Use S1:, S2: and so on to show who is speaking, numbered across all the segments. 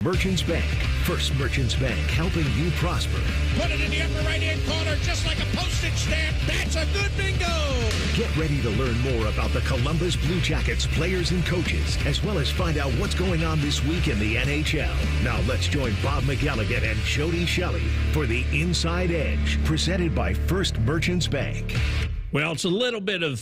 S1: Merchants Bank. First Merchants Bank, helping you prosper.
S2: Put it in the upper right-hand corner just like a postage stamp. That's a good bingo.
S1: Get ready to learn more about the Columbus Blue Jackets players and coaches, as well as find out what's going on this week in the NHL. Now let's join Bob McElligott and Jody Shelley for the Inside Edge, presented by First Merchants Bank.
S3: Well, it's a little bit of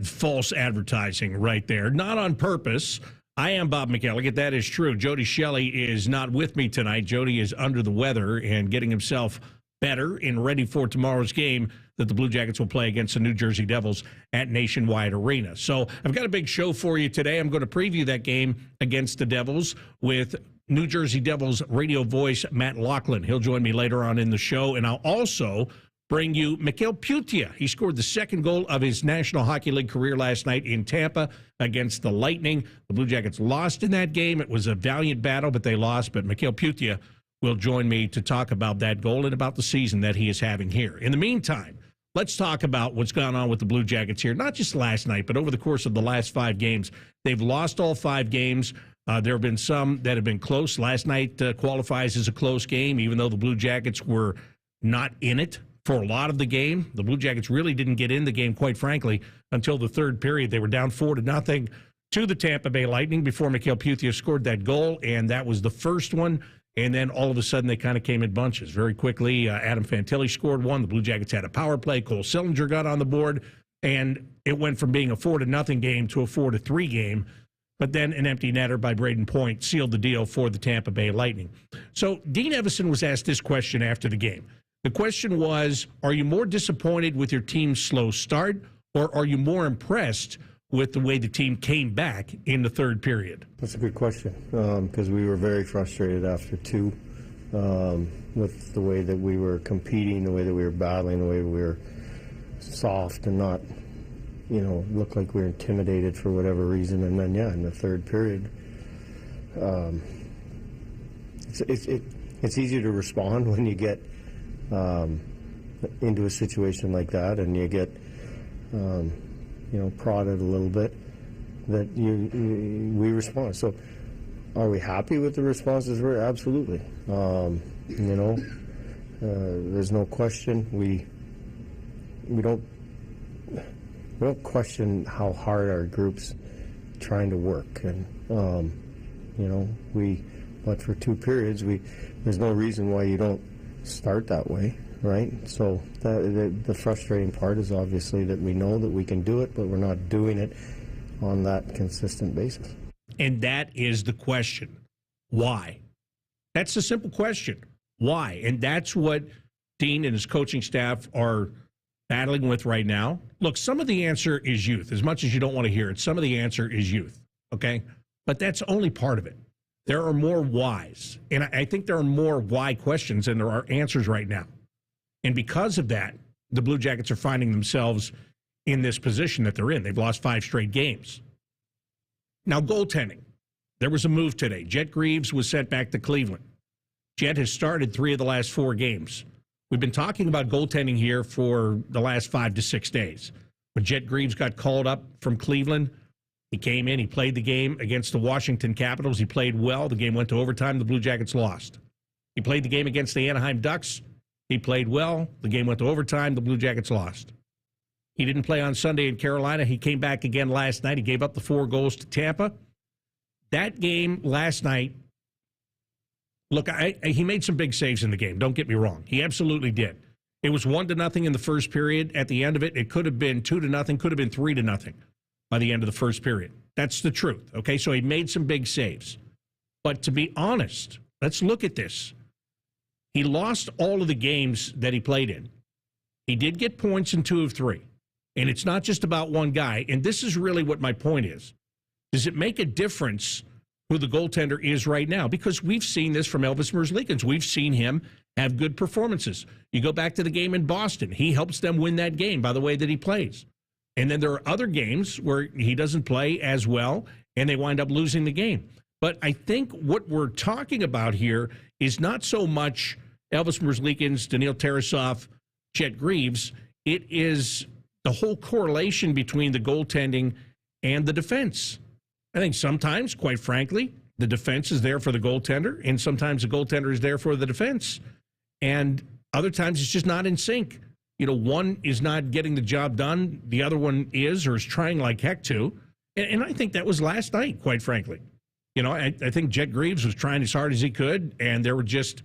S3: false advertising right there. Not on purpose. I am Bob McElligott. That is true. Jody Shelley is not with me tonight. Jody is under the weather and getting himself better and ready for tomorrow's game that the Blue Jackets will play against the New Jersey Devils at Nationwide Arena. So I've got a big show for you today. I'm going to preview that game against the Devils with New Jersey Devils radio voice Matt Loughlin. He'll join me later on in the show, and I'll also bring you Mikhail Putia. He scored the second goal of his National Hockey League career last night in Tampa against the Lightning. The Blue Jackets lost in that game. It was a valiant battle, but they lost. But Mikhail Putia will join me to talk about that goal and about the season that he is having here. In the meantime, let's talk about what's gone on with the Blue Jackets here, not just last night, but over the course of the last 5 games. They've lost all 5 games. There have been some that have been close. Last night qualifies as a close game, even though the Blue Jackets were not in it for a lot of the game. The Blue Jackets really didn't get in the game, quite frankly, until the third period. They were down 4-0 to the Tampa Bay Lightning before Mikhail Putia scored that goal, and that was the first one. And then all of a sudden they kind of came in bunches. Very quickly, Adam Fantilli scored one. The Blue Jackets had a power play. Cole Sillinger got on the board, and it went from being a 4-0 game to a 4-3 game. But then an empty netter by Braden Point sealed the deal for the Tampa Bay Lightning. So Dean Evason was asked this question after the game. The question was, are you more disappointed with your team's slow start, or are you more impressed with the way the team came back in the third period?
S4: That's a good question, because we were very frustrated after 2 with the way that we were competing, the way that we were battling, the way we were soft and not, looked like we were intimidated for whatever reason. And then, in the third period, it's easier to respond when you get into a situation like that, and you get prodded a little bit, that we respond. So are we happy with the responses? We're absolutely. There's no question. We don't question how hard our group's trying to work, and but for 2 periods, there's no reason why you don't start that way, right? So the frustrating part is obviously that we know that we can do it, but we're not doing it on that consistent basis.
S3: And that is the question. Why? That's the simple question. Why? And that's what Dean and his coaching staff are battling with right now. Look, some of the answer is youth. As much as you don't want to hear it, some of the answer is youth, okay? But that's only part of it. There are more whys, and I think there are more why questions than there are answers right now. And because of that, the Blue Jackets are finding themselves in this position that they're in. They've lost 5 straight games. Now, goaltending. There was a move today. Jet Greaves was sent back to Cleveland. Jet has started 3 of the last 4 games. We've been talking about goaltending here for the last 5 to 6 days. When Jet Greaves got called up from Cleveland, he came in, he played the game against the Washington Capitals. He played well. The game went to overtime. The Blue Jackets lost. He played the game against the Anaheim Ducks. He played well. The game went to overtime. The Blue Jackets lost. He didn't play on Sunday in Carolina. He came back again last night. He gave up the 4 goals to Tampa. That game last night, look, he made some big saves in the game. Don't get me wrong. He absolutely did. It was 1-0 in the first period. At the end of it, it could have been 2-0, could have been 3-0 by the end of the first period. That's the truth, okay? So he made some big saves. But to be honest, let's look at this. He lost all of the games that he played in. He did get points in 2 of 3. And it's not just about one guy. And this is really what my point is. Does it make a difference who the goaltender is right now? Because we've seen this from Elvis Merzlikins. We've seen him have good performances. You go back to the game in Boston. He helps them win that game by the way that he plays. And then there are other games where he doesn't play as well, and they wind up losing the game. But I think what we're talking about here is not so much Elvis Merzlikins, Daniil Tarasov, Jet Greaves. It is the whole correlation between the goaltending and the defense. I think sometimes, quite frankly, the defense is there for the goaltender, and sometimes the goaltender is there for the defense. And other times it's just not in sync. One is not getting the job done. The other one is, or is trying like heck to. And I think that was last night, quite frankly. I think Jet Greaves was trying as hard as he could, and there were just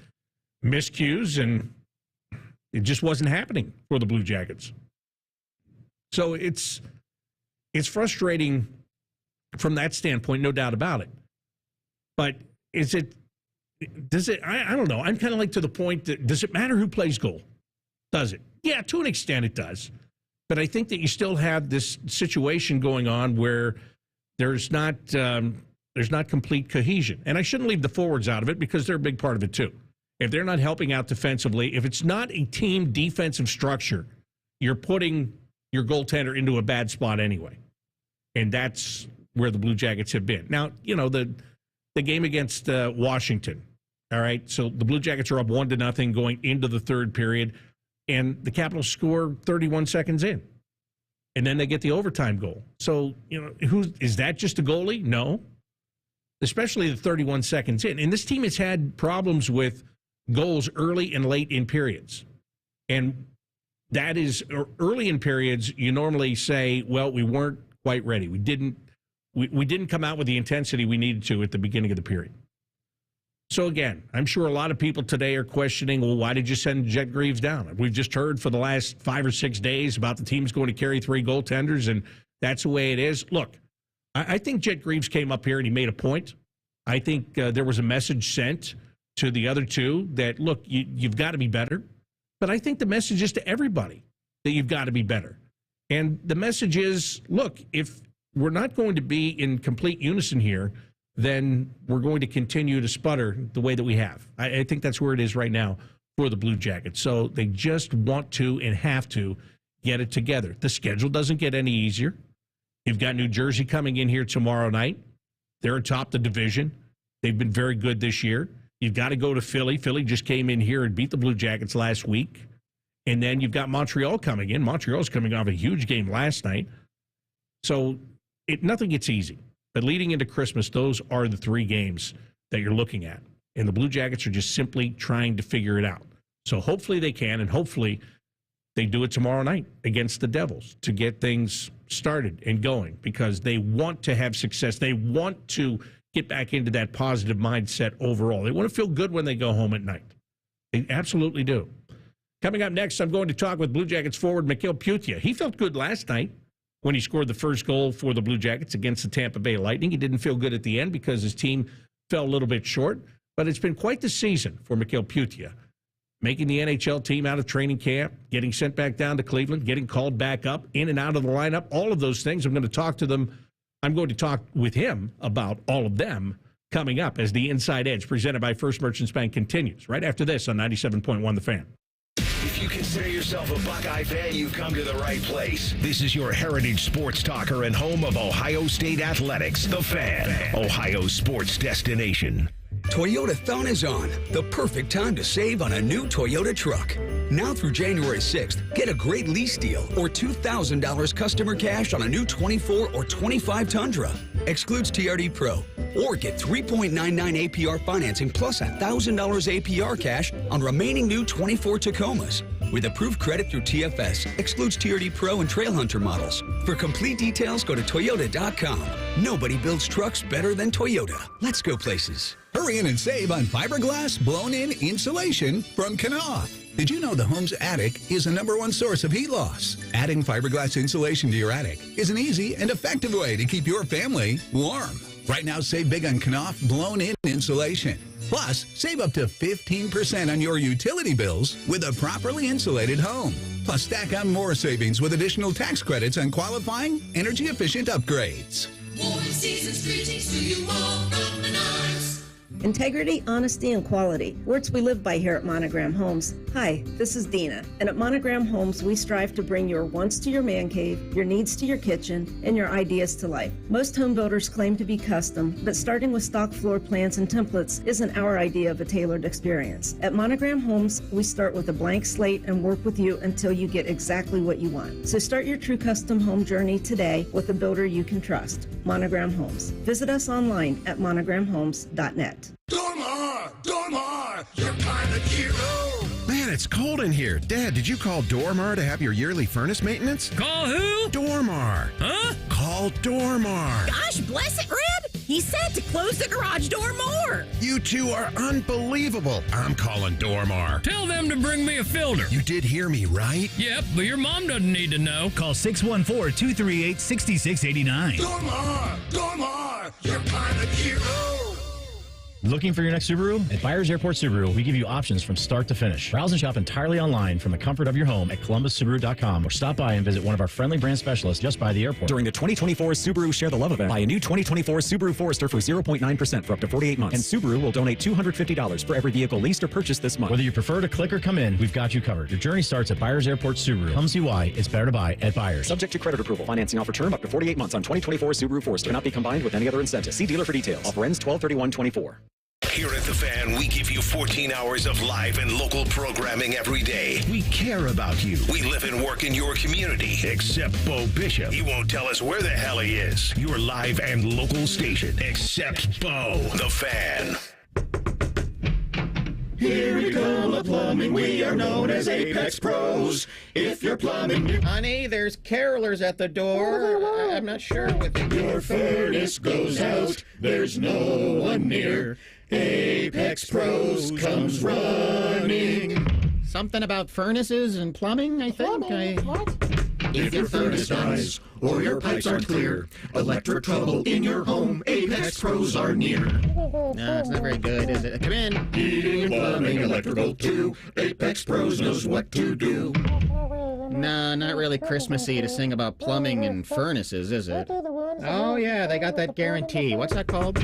S3: miscues, and it just wasn't happening for the Blue Jackets. So it's frustrating from that standpoint, no doubt about it. But does it, I don't know. I'm kind of like to the point that, does it matter who plays goal? Does it? Yeah, to an extent it does. But I think that you still have this situation going on where there's not complete cohesion. And I shouldn't leave the forwards out of it because they're a big part of it too. If they're not helping out defensively, if it's not a team defensive structure, you're putting your goaltender into a bad spot anyway. And that's where the Blue Jackets have been. Now, the game against Washington, all right? So the Blue Jackets are up 1-0 going into the third period, and the Capitals score 31 seconds in. And then they get the overtime goal. So, is that just a goalie? No. Especially the 31 seconds in. And this team has had problems with goals early and late in periods. And that is, early in periods, you normally say, well, we weren't quite ready. We didn't come out with the intensity we needed to at the beginning of the period. So again, I'm sure a lot of people today are questioning, well, why did you send Jet Greaves down? We've just heard for the last 5 or 6 days about the team's going to carry 3 goaltenders, and that's the way it is. Look, I think Jet Greaves came up here and he made a point. I think there was a message sent to the other two that, look, you've got to be better. But I think the message is to everybody that you've got to be better. And the message is, look, if we're not going to be in complete unison here, then we're going to continue to sputter the way that we have. I think that's where it is right now for the Blue Jackets. So they just want to and have to get it together. The schedule doesn't get any easier. You've got New Jersey coming in here tomorrow night. They're atop the division. They've been very good this year. You've got to go to Philly. Philly just came in here and beat the Blue Jackets last week. And then you've got Montreal coming in. Montreal's coming off a huge game last night. So nothing gets easy. But leading into Christmas, those are the 3 games that you're looking at. And the Blue Jackets are just simply trying to figure it out. So hopefully they can, and hopefully they do it tomorrow night against the Devils to get things started and going, because they want to have success. They want to get back into that positive mindset overall. They want to feel good when they go home at night. They absolutely do. Coming up next, I'm going to talk with Blue Jackets forward Mikhail Putia. He felt good last night when he scored the first goal for the Blue Jackets against the Tampa Bay Lightning. He didn't feel good at the end because his team fell a little bit short, but it's been quite the season for Mikhail Putia, making the NHL team out of training camp, getting sent back down to Cleveland, getting called back up, in and out of the lineup, all of those things. I'm going to talk with him about all of them coming up as the Inside Edge presented by First Merchants Bank continues right after this on 97.1 The Fan.
S1: If you consider yourself a Buckeye fan, you've come to the right place. This is your heritage sports talker and home of Ohio State Athletics, The Fan, Ohio's sports destination.
S5: Toyota Thon is on, the perfect time to save on a new Toyota truck. Now through January 6th, get a great lease deal or $2,000 customer cash on a new 24 or 25 Tundra. Excludes TRD Pro. Or get 3.99 APR financing plus $1,000 APR cash on remaining new 24 Tacomas. With approved credit through TFS. Excludes TRD Pro and Trail Hunter models. For complete details, go to Toyota.com. Nobody builds trucks better than Toyota. Let's go places.
S6: Hurry in and save on fiberglass blown-in insulation from Knauf. Did you know the home's attic is the #1 source of heat loss? Adding fiberglass insulation to your attic is an easy and effective way to keep your family warm. Right now, save big on Knauf blown-in insulation. Plus, save up to 15% on your utility bills with a properly insulated home. Plus, stack on more savings with additional tax credits on qualifying energy-efficient upgrades.
S7: Warm season's greetings to you all from Menards. Integrity, honesty, and quality. Words we live by here at Monogram Homes. Hi, this is Dina. And at Monogram Homes, we strive to bring your wants to your man cave, your needs to your kitchen, and your ideas to life. Most home builders claim to be custom, but starting with stock floor plans and templates isn't our idea of a tailored experience. At Monogram Homes, we start with a blank slate and work with you until you get exactly what you want. So start your true custom home journey today with a builder you can trust. Monogram Homes. Visit us online at monogramhomes.net.
S2: Dormar, your pilot hero.
S8: Man, it's cold in here. Dad, did you call Dormar to have your yearly furnace maintenance?
S9: Call who?
S8: Dormar.
S9: Huh?
S8: Call Dormar.
S10: Gosh, bless it, Red. He said to close the garage door more.
S8: You two are unbelievable. I'm calling Dormar.
S9: Tell them to bring me a filter.
S8: You did hear me, right?
S9: Yep, but your mom doesn't need to know.
S11: Call 614-238-6689.
S2: Dormar, your pilot hero.
S11: Looking for your next Subaru? At Byers Airport Subaru, we give you options from start to finish. Browse and shop entirely online from the comfort of your home at ColumbusSubaru.com or stop by and visit one of our friendly brand specialists just by the airport.
S12: During the 2024 Subaru Share the Love event, buy a new 2024 Subaru Forester for 0.9% for up to 48 months. And Subaru will donate $250 for every vehicle leased or purchased this month.
S11: Whether you prefer to click or come in, we've got you covered. Your journey starts at Byers Airport Subaru. Come see why it's better to buy at Byers.
S12: Subject to credit approval. Financing offer term up to 48 months on 2024 Subaru Forester. Cannot be combined with any other incentive. See dealer for details. Offer ends 12/31/24.
S1: Here at The Fan, we give you 14 hours of live and local programming every day. We care about you. We live and work in your community. Except Bo Bishop. He won't tell us where the hell he is. Your live and local station. Except Bo. The Fan.
S2: Here at Cola Plumbing, we are known as Apex Pros. If you're plumbing,
S13: honey, there's carolers at the door. I'm not sure what
S2: your furnace goes out. There's no one near. Apex Pros comes running.
S13: Something about furnaces and plumbing, I think.
S2: What? If your furnace dies or your pipes aren't clear, electric trouble in your home, Apex Pros are near.
S13: No, it's not very good, is it? Come in.
S2: Heating and plumbing, electrical too. Apex Pros knows what to do.
S13: No, not really Christmassy to sing about plumbing and furnaces, is it? Oh, yeah, they got that guarantee. What's that called?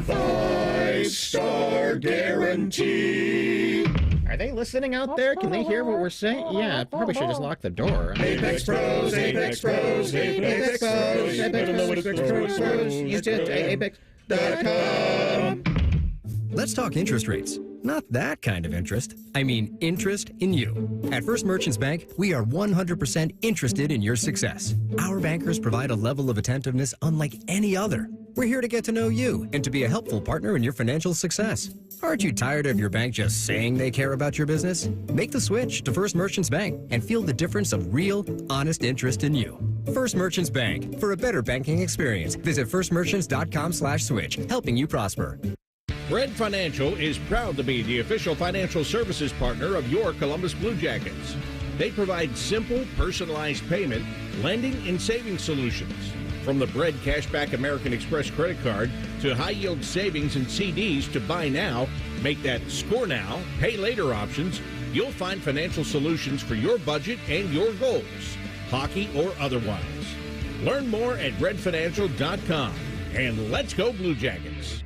S2: 5-star guarantee.
S13: Are they listening out there? Can they hear what we're saying? Yeah, probably should just lock the door.
S2: Apex Pros, Apex Pros, Apex Pros, Apex Pros.
S13: You just Apex.com.
S14: Let's talk interest rates. Not that kind of interest. I mean interest in you. At First Merchants Bank, we are 100% interested in your success. Our bankers provide a level of attentiveness unlike any other. We're here to get to know you and to be a helpful partner in your financial success. Aren't you tired of your bank just saying they care about your business? Make the switch to First Merchants Bank and feel the difference of real, honest interest in you. First Merchants Bank. For a better banking experience, visit firstmerchants.com/switch, helping you prosper.
S3: Bread Financial is proud to be the official financial services partner of your Columbus Blue Jackets. They provide simple, personalized payment, lending, and saving solutions. From the Bread Cashback American Express credit card to high-yield savings and CDs to buy now, make that score now, pay later options, you'll find financial solutions for your budget and your goals, hockey or otherwise. Learn more at breadfinancial.com. And let's go Blue Jackets.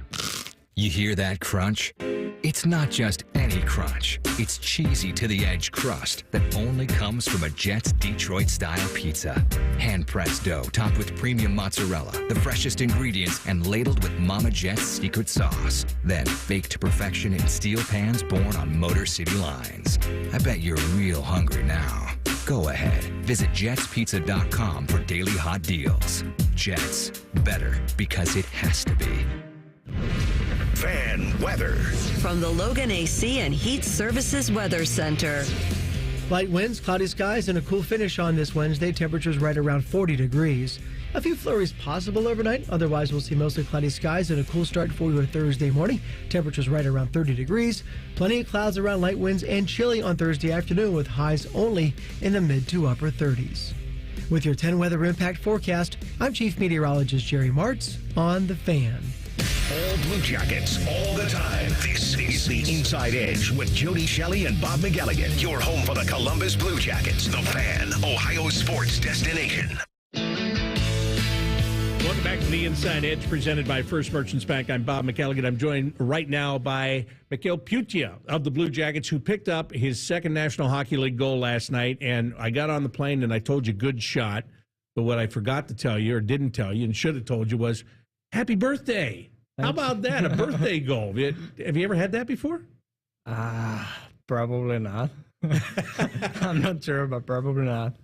S5: You hear that crunch? It's not just any crunch. It's cheesy to the edge crust that only comes from a Jets Detroit-style pizza. Hand-pressed dough topped with premium mozzarella, the freshest ingredients, and ladled with Mama Jet's secret sauce. Then baked to perfection in steel pans born on Motor City lines. I bet you're real hungry now. Go ahead. Visit jetspizza.com for daily hot deals. Jets. Better because it has to be.
S1: Fan weather.
S15: From the Logan AC and Heat Services Weather Center.
S16: Light winds, cloudy skies, and a cool finish on this Wednesday. Temperatures right around 40 degrees. A few flurries possible overnight. Otherwise, we'll see mostly cloudy skies and a cool start for you Thursday morning. Temperatures right around 30 degrees. Plenty of clouds around, light winds, and chilly on Thursday afternoon with highs only in the mid to upper 30s. With your 10 weather impact forecast, I'm Chief Meteorologist Jerry Martz on The Fan.
S1: All Blue Jackets, all the time. This is the Inside Edge with Jody Shelley and Bob McElligott. Your home for the Columbus Blue Jackets. The Fan, Ohio sports destination.
S3: Welcome back to the Inside Edge presented by First Merchants Bank. I'm Bob McElligott. I'm joined right now by Mikhail Putia of the Blue Jackets, who picked up his second National Hockey League goal last night. And I got on the plane and I told you good shot. But what I forgot to tell you or didn't tell you and should have told you was happy birthday. How about that? A birthday goal. Have you ever had that before?
S17: Probably not. I'm not sure, but probably not.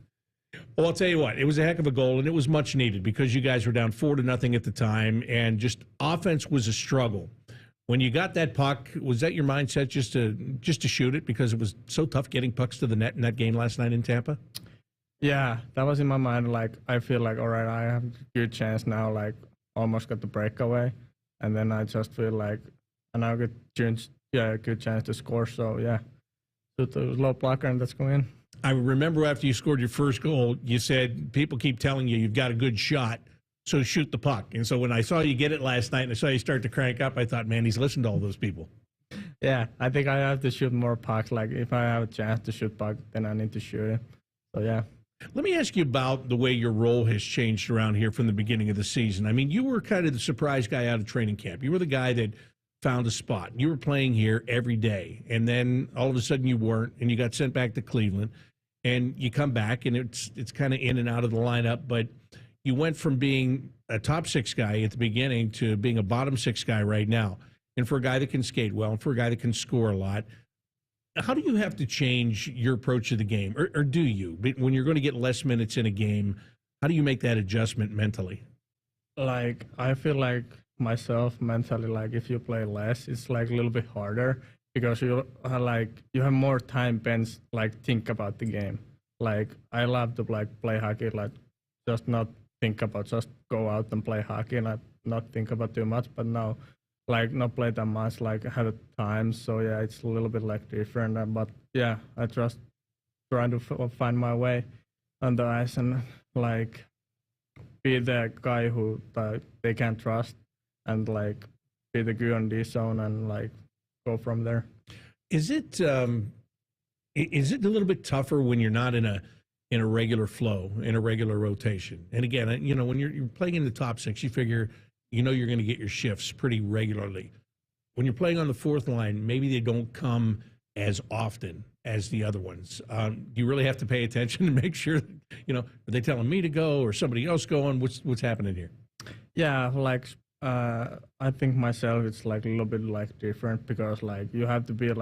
S3: Well, I'll tell you what, it was a heck of a goal, and it was much needed because you guys were down 4-0 at the time, and just offense was a struggle. When you got that puck, was that your mindset just to shoot it because it was so tough getting pucks to the net in that game last night in Tampa?
S17: Yeah, that was in my mind. Like, I feel like, all right, I have a good chance now, like, almost got the breakaway, and then I just feel like, and I got a good chance to score, so yeah. Shoot the low blocker, and let's go in.
S3: I remember after you scored your first goal, you said people keep telling you've got a good shot, so shoot the puck. And so when I saw you get it last night and I saw you start to crank up, I thought, man, he's listened to all those people.
S17: Yeah, I think I have to shoot more pucks. Like, if I have a chance to shoot puck, then I need to shoot it. So, yeah.
S3: Let me ask you about the way your role has changed around here from the beginning of the season. I mean, you were kind of the surprise guy out of training camp. You were the guy that found a spot. You were playing here every day, and then all of a sudden you weren't, and you got sent back to Cleveland. And you come back, and it's kind of in and out of the lineup, but you went from being a top six guy at the beginning to being a bottom six guy right now. And for a guy that can skate well, and for a guy that can score a lot, how do you have to change your approach to the game? Or do you? When you're going to get less minutes in a game, how do you make that adjustment mentally?
S17: Like, I feel like myself mentally, like, if you play less, it's like a little bit harder. Because you have more time spent think about the game. Like, I love to play hockey, like just not think about, just go out and play hockey and not think about too much. But now, like, not play that much, like ahead of time. So yeah, it's a little bit like different. But yeah, I just trying to find my way on the ice and like be the guy who they can trust and like be the good on this zone and like go from there.
S3: Is it a little bit tougher when you're not in a regular flow, in a regular rotation? And again, when you're playing in the top six, you figure you're going to get your shifts pretty regularly. When you're playing on the fourth line, maybe they don't come as often as the other ones. You really have to pay attention and make sure that, are they telling me to go or somebody else going? What's happening here?
S17: Yeah, like I think myself it's like a little bit like different because like you have to be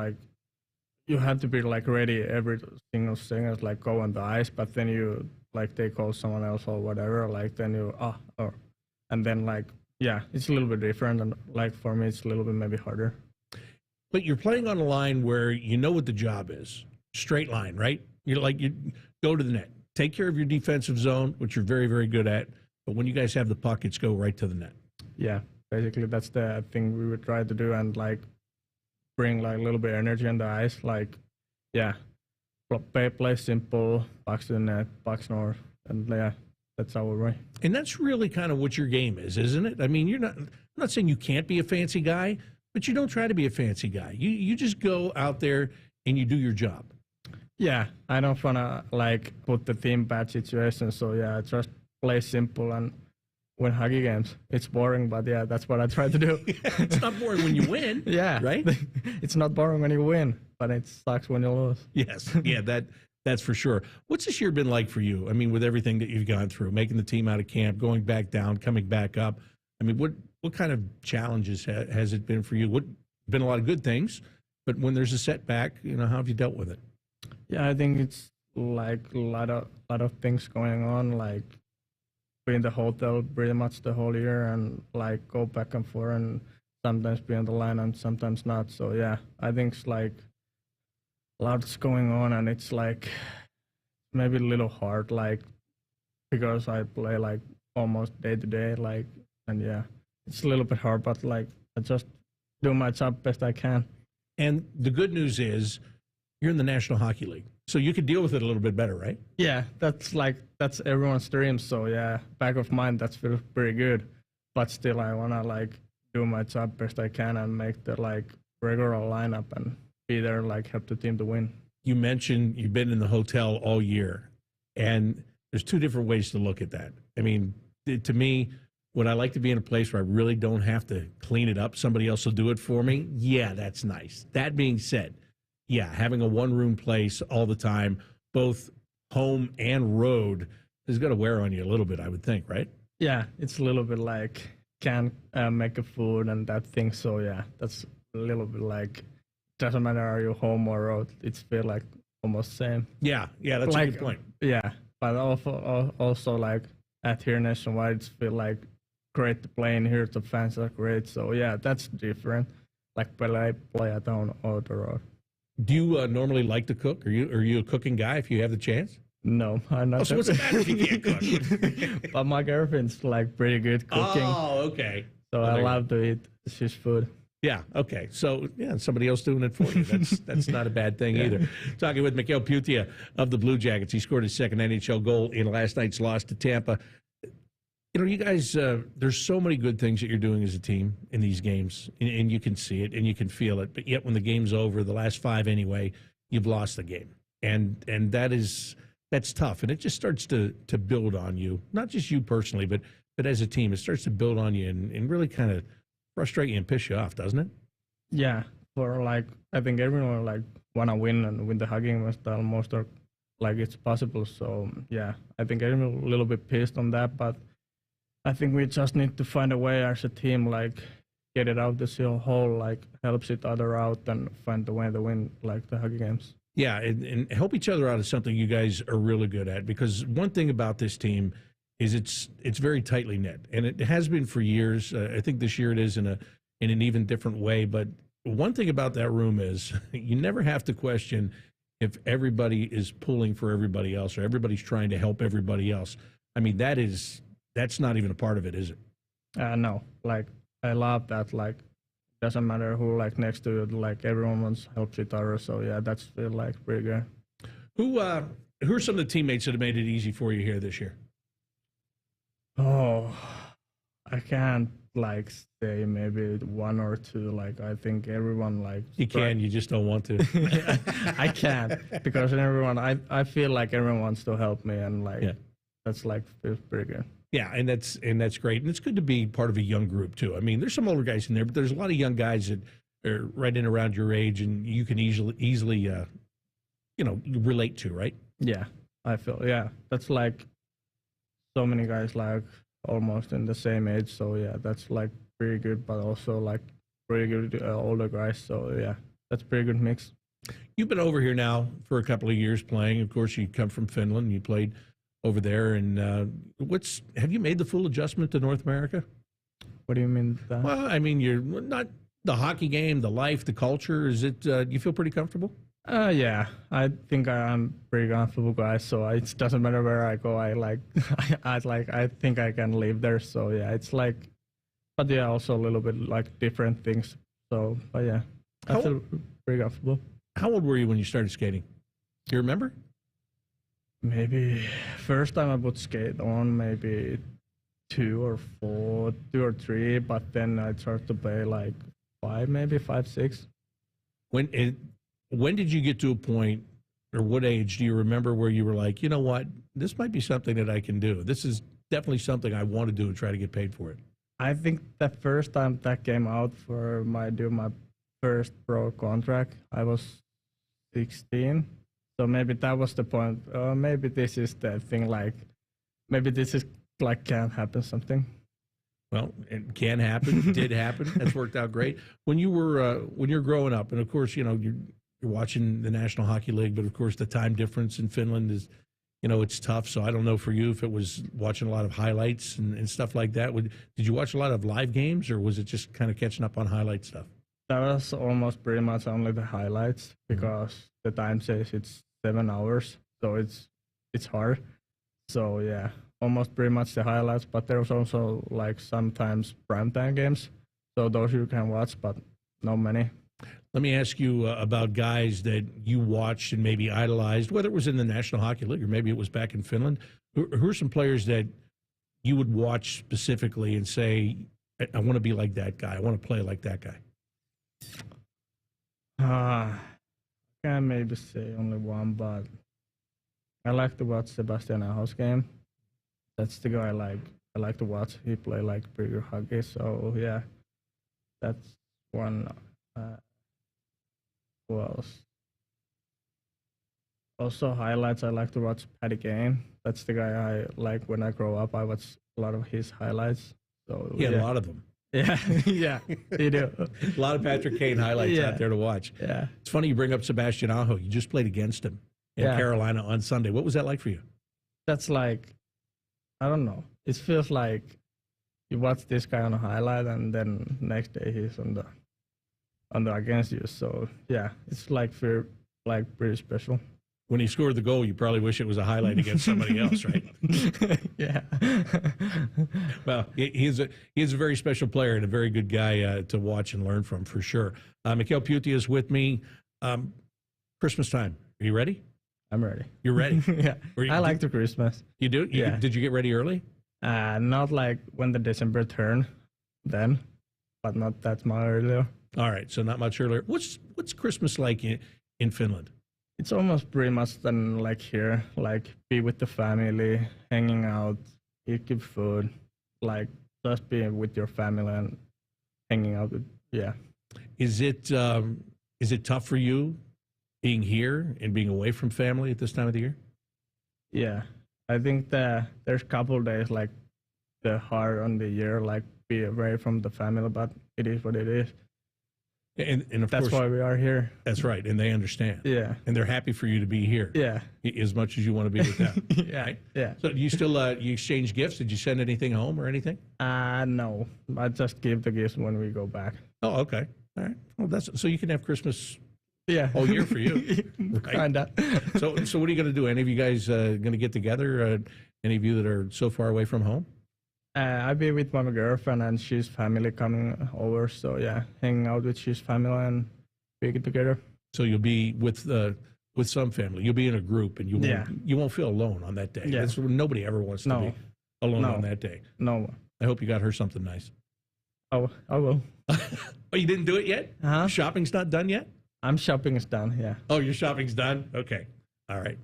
S17: ready every single second, like go on the ice, but then you like they call someone else or whatever, like then you and then like yeah, it's a little bit different and like for me it's a little bit maybe harder.
S3: But you're playing on a line where you know what the job is. Straight line, right? You go to the net. Take care of your defensive zone, which you're very, very good at. But when you guys have the puck, it's go right to the net.
S17: Yeah, basically that's the thing we would try to do and like bring like a little bit of energy on the ice. Like, yeah, play simple, pucks to the net, pucks north, and yeah, that's our way.
S3: And that's really kind of what your game is, isn't it? I mean, I'm not saying you can't be a fancy guy, but you don't try to be a fancy guy. You just go out there and you do your job.
S17: Yeah, I don't want to like put the team bad situation. So yeah, I just play simple and win hockey games. It's boring, but yeah, that's what I try to do.
S3: It's not boring when you win.
S17: Yeah,
S3: right.
S17: It's not boring when you win, but it sucks when you lose.
S3: Yes, yeah, that's for sure. What's this year been like for you? I mean, with everything that you've gone through, making the team out of camp, going back down, coming back up. I mean, what kind of challenges has it been for you? What been a lot of good things, but when there's a setback, how have you dealt with it?
S17: Yeah, I think it's like a lot of things going on, like be in the hotel pretty much the whole year and like go back and forth and sometimes be on the line and sometimes not. So yeah, I think it's like a lot's going on and it's like maybe a little hard, like because I play like almost day to day, like, and yeah, it's a little bit hard, but like I just do my job best I can.
S3: And the good news is you're in the National Hockey League, so you could deal with it a little bit better, right?
S17: Yeah, that's everyone's dream. So yeah, back of mind, that's pretty good. But still, I wanna like do my job best I can and make the like regular lineup and be there, like help the team to win.
S3: You mentioned you've been in the hotel all year, and there's two different ways to look at that. I mean, to me, Would I like to be in a place where I really don't have to clean it up? Somebody else will do it for me? Yeah, that's nice. That being said, yeah, having a one-room place all the time, both home and road, is going to wear on you a little bit, I would think, right?
S17: Yeah, it's a little bit like can't make a food and that thing. So yeah, that's a little bit like doesn't matter are you home or road. It's feel like almost same.
S3: Yeah, that's
S17: like,
S3: a good point.
S17: Yeah, but also like at here nationwide, it's feel like great to play in here. The fans are great. So yeah, that's different. Like play at home or the road.
S3: Do you normally like to cook? Are you a cooking guy if you have the chance?
S17: No, I'm not.
S3: So what's the matter if you can't cook?
S17: But my girlfriend's like pretty good cooking.
S3: Oh, okay.
S17: So I love to eat his food.
S3: Yeah, okay. So, yeah, somebody else doing it for you. That's not a bad thing either. Talking with Mikhail Putia of the Blue Jackets. He scored his second NHL goal in last night's loss to Tampa. You know, you guys, there's so many good things that you're doing as a team in these games, and you can see it and you can feel it. But yet when the game's over, the last 5 anyway, you've lost the game. And that's tough. And it just starts to build on you, not just you personally, but as a team, it starts to build on you and really kind of frustrate you and piss you off, doesn't it?
S17: Yeah, for like I think everyone like wanna win and win the hockey game as the most like it's possible. So yeah, I think I'm a little bit pissed on that, but I think we just need to find a way as a team, like get it out the hole, like helps each other out and find a way to win like the hockey games. Yeah, and help each other out is something you guys are really good at, because one thing about this team is it's very tightly knit, and it has been for years. I think this year it is in an even different way. But one thing about that room is you never have to question if everybody is pulling for everybody else or everybody's trying to help everybody else. I mean, that's not even a part of it, is it? No, like I love that. Like doesn't matter who like next to you, like everyone wants to help each other. So yeah, that's like pretty good. Who are some of the teammates that have made it easy for you here this year? Oh, I can't like say maybe one or two. Like I think everyone like you can. You just don't want to. I can't because everyone. I feel like everyone wants to help me, and like that's like feels pretty good. Yeah, and that's great, and it's good to be part of a young group too. I mean, there's some older guys in there, but there's a lot of young guys that are right in around your age, and you can easily relate to, right? Yeah, I feel that's like. So many guys like almost in the same age, so yeah, that's like pretty good, but also like pretty good older guys, so yeah, that's pretty good mix. You've been over here now for a couple of years playing. Of course, you come from Finland. You played over there, and have you made the full adjustment to North America? What do you mean by that? Well, I mean, you're not the hockey game, the life, the culture. Is it? You feel pretty comfortable? Yeah, I think I'm pretty comfortable guy, so it doesn't matter where I go. I think I can live there. So yeah, it's like, but yeah, also a little bit like different things. So, but yeah, I feel pretty comfortable. How old were you when you started skating? Do you remember? Maybe first time I would skate on maybe 2 or 3, but then I started to play like 5, 6. When did you get to a point, or what age do you remember where you were like, you know what, this might be something that I can do. This is definitely something I want to do and try to get paid for it. I think the first time that came out for my first pro contract, I was 16. So maybe that was the point. Maybe this is the thing, like, maybe this is like can happen something. Well, it can happen, did happen. That's worked out great. When you're growing up, and of course, you're watching the National Hockey League, but of course the time difference in Finland is, it's tough. So I don't know for you if it was watching a lot of highlights and stuff like that. Did you watch a lot of live games, or was it just kind of catching up on highlight stuff? That was almost pretty much only the highlights, because the time says it's 7 hours, so it's hard. So yeah, almost pretty much the highlights, but there's also like sometimes primetime games. So those you can watch, but not many. Let me ask you about guys that you watched and maybe idolized, whether it was in the National Hockey League or maybe it was back in Finland. Who are some players that you would watch specifically and say, I want to be like that guy. I want to play like that guy? I can maybe say only one, but I like to watch Sebastian Aho's game. That's the guy I like to watch. He play like pretty good hockey. So yeah, that's one. Who else? Also highlights. I like to watch Patty Kane. That's the guy I like. When I grow up, I watch a lot of his highlights. So
S3: Yeah, a lot of them.
S17: Yeah, yeah, you do.
S3: A lot of Patrick Kane highlights out there to watch.
S17: Yeah.
S3: It's funny you bring up Sebastian Aho. You just played against him in Carolina on Sunday. What was that like for you?
S17: That's like, I don't know. It feels like you watch this guy on a highlight, and then next day he's on the against you. So yeah, it's like pretty special.
S3: When he scored the goal, you probably wish it was a highlight against somebody else, right?
S17: Yeah.
S3: Well, he's a very special player and a very good guy to watch and learn from, for sure. Mikael Pyyti is with me. Christmas time. Are you ready?
S17: I'm ready.
S3: You're ready?
S17: Yeah. I like the Christmas.
S3: You do?
S17: Yeah.
S3: Did you get ready early?
S17: Not like when the December turn, then, but not that much earlier.
S3: All right, so not much earlier. What's Christmas like in Finland?
S17: It's almost pretty much than like here, like be with the family, hanging out, eat good food, like just being with your family and hanging out with, yeah.
S3: Is it tough for you being here and being away from family at this time of the year?
S17: Yeah, I think that there's a couple days like the hard on the year, like be away from the family, but it is what it is.
S3: And of
S17: that's
S3: course,
S17: why we are here.
S3: That's right, and they understand.
S17: Yeah.
S3: And they're happy for you to be here.
S17: Yeah.
S3: As much as you want to be with them.
S17: Yeah.
S3: Right?
S17: Yeah.
S3: So do you still you exchange gifts? Did you send anything home or anything?
S17: No. I just give the gifts when we go back.
S3: Oh, okay. All right. Well, that's so you can have Christmas.
S17: Yeah.
S3: All year for you. Right?
S17: Kinda.
S3: So what are you going to do? Any of you guys going to get together? Any of you that are so far away from home?
S17: I'll be with my girlfriend and she's family coming over. So yeah, hanging out with his family and we get together.
S3: So you'll be with some family. You'll be in a group, and you won't feel alone on that day.
S17: Yeah.
S3: That's nobody ever wants to be alone on that day.
S17: No.
S3: I hope you got her something nice.
S17: Oh, I will.
S3: Oh, you didn't do it yet?
S17: Uh-huh.
S3: Shopping's not done yet?
S17: Shopping's done, yeah.
S3: Oh, your shopping's done? Okay. All right.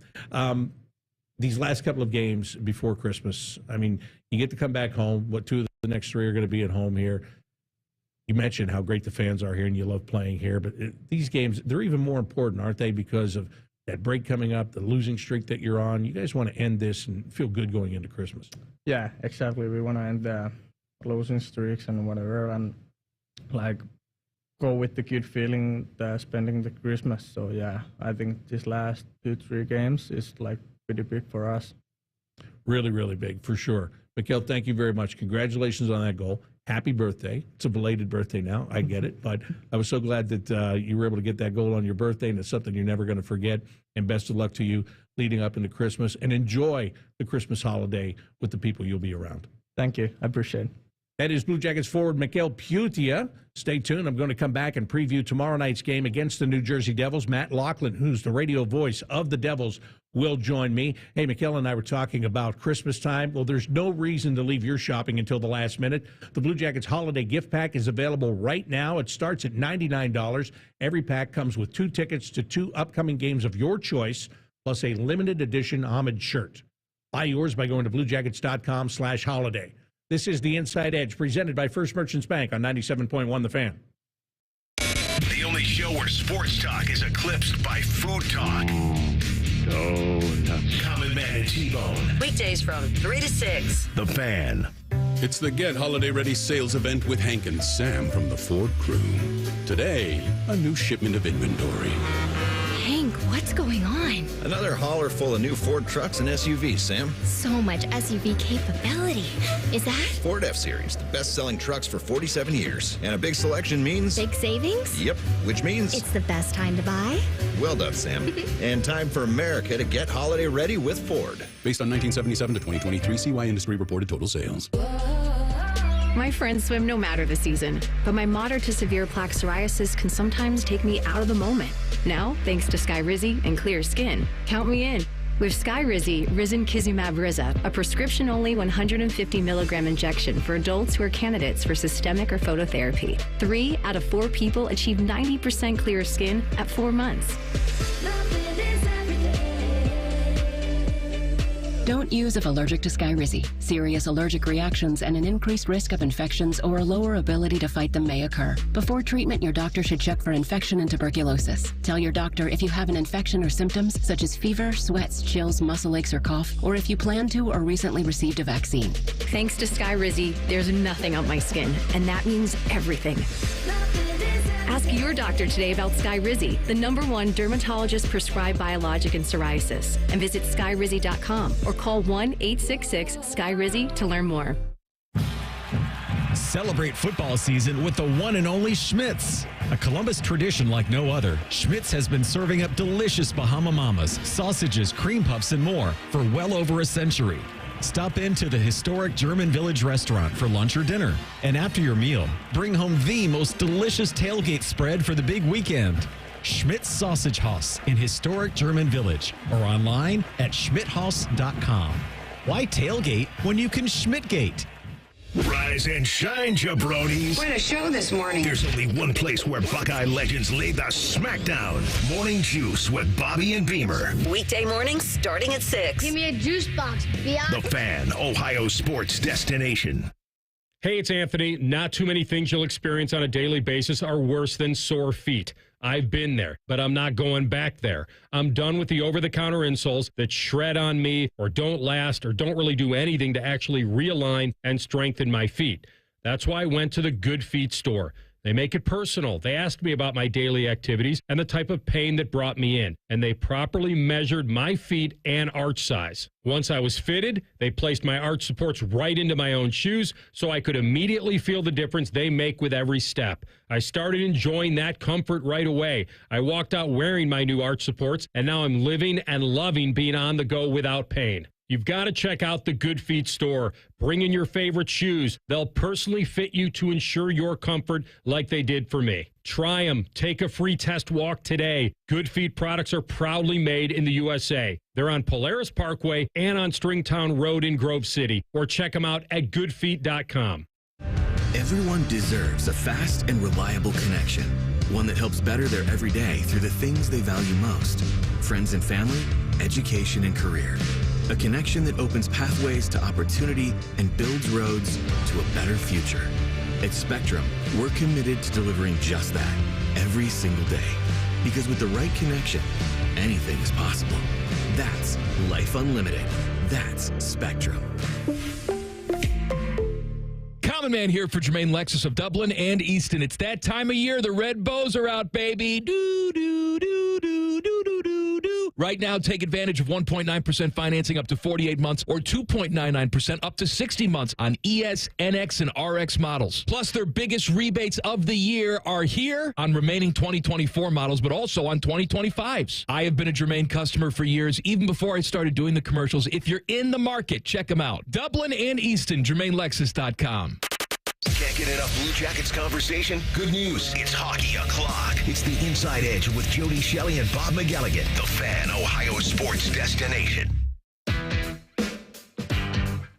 S3: These last couple of games before Christmas, I mean, you get to come back home. Two of the next three are going to be at home here. You mentioned how great the fans are here and you love playing here, but these games, they're even more important, aren't they? Because of that break coming up, the losing streak that you're on. You guys want to end this and feel good going into Christmas.
S17: Yeah, exactly. We want to end the losing streaks and whatever, and like go with the good feeling spending the Christmas. So yeah, I think this last 2-3 games is like pretty big for us.
S3: Really, really big, for sure. Mikael, thank you very much. Congratulations on that goal. Happy birthday. It's a belated birthday now. I get it. But I was so glad that you were able to get that goal on your birthday, and it's something you're never going to forget. And best of luck to you leading up into Christmas. And enjoy the Christmas holiday with the people you'll be around.
S17: Thank you. I appreciate it.
S3: That is Blue Jackets forward Mikael Pyyti. Stay tuned. I'm going to come back and preview tomorrow night's game against the New Jersey Devils. Matt Loughlin, who's the radio voice of the Devils, will join me. Hey, Mikael and I were talking about Christmas time. Well, there's no reason to leave your shopping until the last minute. The Blue Jackets holiday gift pack is available right now. It starts at $99. Every pack comes with 2 tickets to 2 upcoming games of your choice, plus a limited edition homage shirt. Buy yours by going to bluejackets.com/holiday. This is the Inside Edge, presented by First Merchants Bank on 97.1 The Fan.
S1: The only show where sports talk is eclipsed by food talk. Nuts. Common Man and T-Bone.
S15: Weekdays from 3 to 6.
S1: The Fan.
S2: It's the Get Holiday Ready sales event with Hank and Sam from the Ford crew. Today, a new shipment of inventory.
S18: Hank, what's going on?
S19: Another hauler full of new Ford trucks and SUVs, Sam.
S18: So much SUV capability. Is that?
S19: Ford F-Series, the best-selling trucks for 47 years. And a big selection means...
S18: Big savings?
S19: Yep, which means...
S18: It's the best time to buy?
S19: Well done, Sam. And time for America to get holiday ready with Ford.
S2: Based on 1977 to 2023 CY Industry reported total sales.
S20: My friends swim no matter the season, but my moderate to severe plaque psoriasis can sometimes take me out of the moment. Now, thanks to Skyrizi and clear skin, count me in. With Skyrizi, Risankizumab Riza, a prescription-only 150 milligram injection for adults who are candidates for systemic or phototherapy. 3 out of 4 people achieve 90% clear skin at 4 months.
S21: Don't use if allergic to Skyrizi. Serious allergic reactions and an increased risk of infections or a lower ability to fight them may occur. Before treatment, your doctor should check for infection and tuberculosis. Tell your doctor if you have an infection or symptoms such as fever, sweats, chills, muscle aches, or cough, or if you plan to or recently received a vaccine.
S20: Thanks to Skyrizi, there's nothing on my skin, and that means everything. Ask your doctor today about Skyrizi, the #1 dermatologist-prescribed biologic in psoriasis, and visit skyrizi.com or call 1-866-SKYRIZI to learn more.
S12: Celebrate football season with the one and only Schmitz. A Columbus tradition like no other, Schmitz has been serving up delicious Bahama Mamas, sausages, cream puffs, and more for well over a century. Stop into the historic German Village restaurant for lunch or dinner. And after your meal, bring home the most delicious tailgate spread for the big weekend. Schmitz Sausage Haus in historic German Village or online at schmidthaus.com. Why tailgate when you can Schmidtgate?
S1: Rise and shine, jabronis.
S10: What a show this morning.
S1: There's only one place where Buckeye legends lay the smackdown. Morning Juice with Bobby and Beamer.
S15: Weekday mornings starting at 6.
S22: Give me a juice box, Biatch.
S1: The Fan, Ohio sports destination.
S23: Hey, it's Anthony. Not too many things you'll experience on a daily basis are worse than sore feet. I've been there, but I'm not going back there. I'm done with the over-the-counter insoles that shred on me or don't last or don't really do anything to actually realign and strengthen my feet. That's why I went to the Good Feet store. They make it personal. They asked me about my daily activities and the type of pain that brought me in, and they properly measured my feet and arch size. Once I was fitted, they placed my arch supports right into my own shoes so I could immediately feel the difference they make with every step. I started enjoying that comfort right away. I walked out wearing my new arch supports, and now I'm living and loving being on the go without pain. You've got to check out the Good Feet store. Bring in your favorite shoes. They'll personally fit you to ensure your comfort like they did for me. Try them. Take a free test walk today. Good Feet products are proudly made in the USA. They're on Polaris Parkway and on Stringtown Road in Grove City. Or check them out at goodfeet.com.
S24: Everyone deserves a fast and reliable connection. One that helps better their everyday through the things they value most. Friends and family, education and career. A connection that opens pathways to opportunity and builds roads to a better future. At Spectrum, we're committed to delivering just that every single day. Because with the right connection, anything is possible. That's Life Unlimited. That's Spectrum.
S25: Common Man here for Jermaine Lexus of Dublin and Easton. It's that time of year. The red bows are out, baby. Right now, take advantage of 1.9% financing up to 48 months or 2.99% up to 60 months on ES, NX, and RX models. Plus, their biggest rebates of the year are here on remaining 2024 models, but also on 2025s. I have been a Jermaine customer for years, even before I started doing the commercials. If you're in the market, check them out. Dublin and Easton, JermaineLexus.com.
S1: Can't get enough Blue Jackets conversation? Good news. It's Hockey O'Clock. It's the Inside Edge with Jody Shelley and Bob McElligott. The Fan, Ohio sports destination.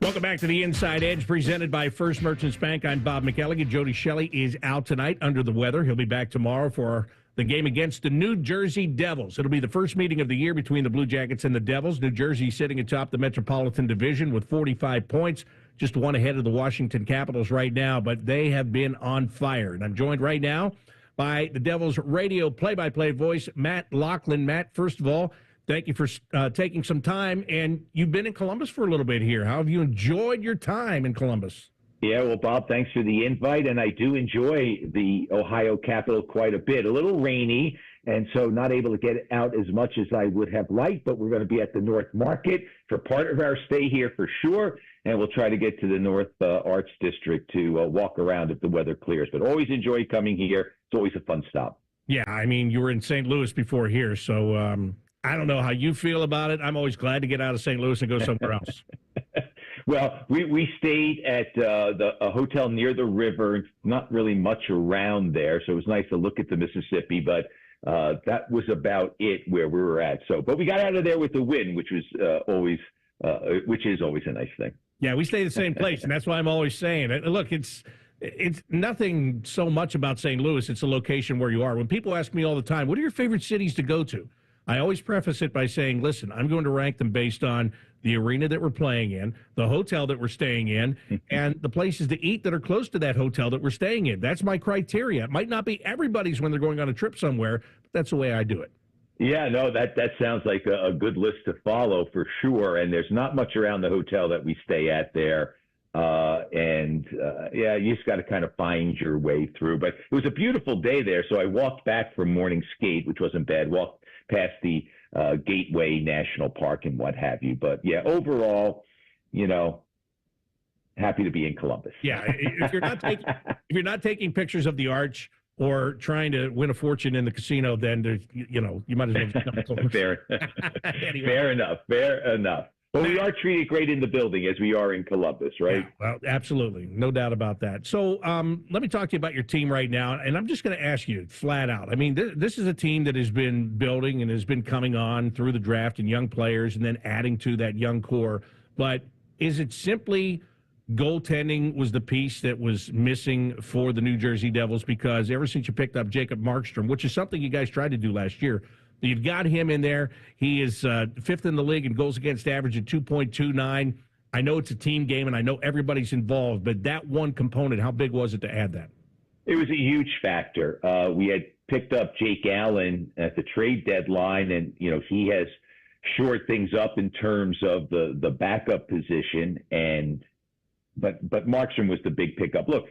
S3: Welcome back to the Inside Edge, presented by First Merchants Bank. I'm Bob McElligott. Jody Shelley is out tonight under the weather. He'll be back tomorrow for the game against the New Jersey Devils. It'll be the first meeting of the year between the Blue Jackets and the Devils. New Jersey sitting atop the Metropolitan Division with 45 points. Just one ahead of the Washington Capitals right now, but they have been on fire. And I'm joined right now by the Devils radio play-by-play voice, Matt Loughlin. Matt, first of all, thank you for taking some time. And you've been in Columbus for a little bit here. How have you enjoyed your time in Columbus?
S26: Yeah, well, Bob, thanks for the invite. And I do enjoy the Ohio capital quite a bit. A little rainy, and so not able to get out as much as I would have liked, but we're going to be at the North Market for part of our stay here for sure. And we'll try to get to the North Arts District to walk around if the weather clears. But always enjoy coming here. It's always a fun stop.
S3: Yeah, I mean, you were in St. Louis before here, so I don't know how you feel about it. I'm always glad to get out of St. Louis and go somewhere else.
S26: Well, we stayed at a hotel near the river, not really much around there. So it was nice to look at the Mississippi, but that was about it where we were at. So, but we got out of there with the win, which was which is always a nice thing.
S3: Yeah, we stay the same place, and that's why I'm always saying it. Look, it's nothing so much about St. Louis. It's the location where you are. When people ask me all the time, what are your favorite cities to go to? I always preface it by saying, listen, I'm going to rank them based on the arena that we're playing in, the hotel that we're staying in, and the places to eat that are close to that hotel that we're staying in. That's my criteria. It might not be everybody's when they're going on a trip somewhere, but that's the way I do it.
S26: Yeah, no, that sounds like a good list to follow for sure. And there's not much around the hotel that we stay at there. Yeah, you just got to kind of find your way through. But it was a beautiful day there. So I walked back from morning skate, which wasn't bad, walked past the Gateway National Park and what have you. But yeah, overall, happy to be in Columbus.
S3: Yeah, if you're not taking pictures of the arch or trying to win a fortune in the casino, then there's, you might as well just come to Columbus.
S26: Fair enough. Well, we are treated great in the building as we are in Columbus, right?
S3: Yeah, well, absolutely. No doubt about that. So let me talk to you about your team right now. And I'm just going to ask you flat out. I mean, this is a team that has been building and has been coming on through the draft and young players and then adding to that young core. But is it simply goaltending was the piece that was missing for the New Jersey Devils? Because ever since you picked up Jacob Markstrom, which is something you guys tried to do last year, you've got him in there. He is fifth in the league in goals against average at 2.29. I know it's a team game, and I know everybody's involved, but that one component, how big was it to add that?
S26: It was a huge factor. We had picked up Jake Allen at the trade deadline, and he has shored things up in terms of the backup position. But Markstrom was the big pickup. Look,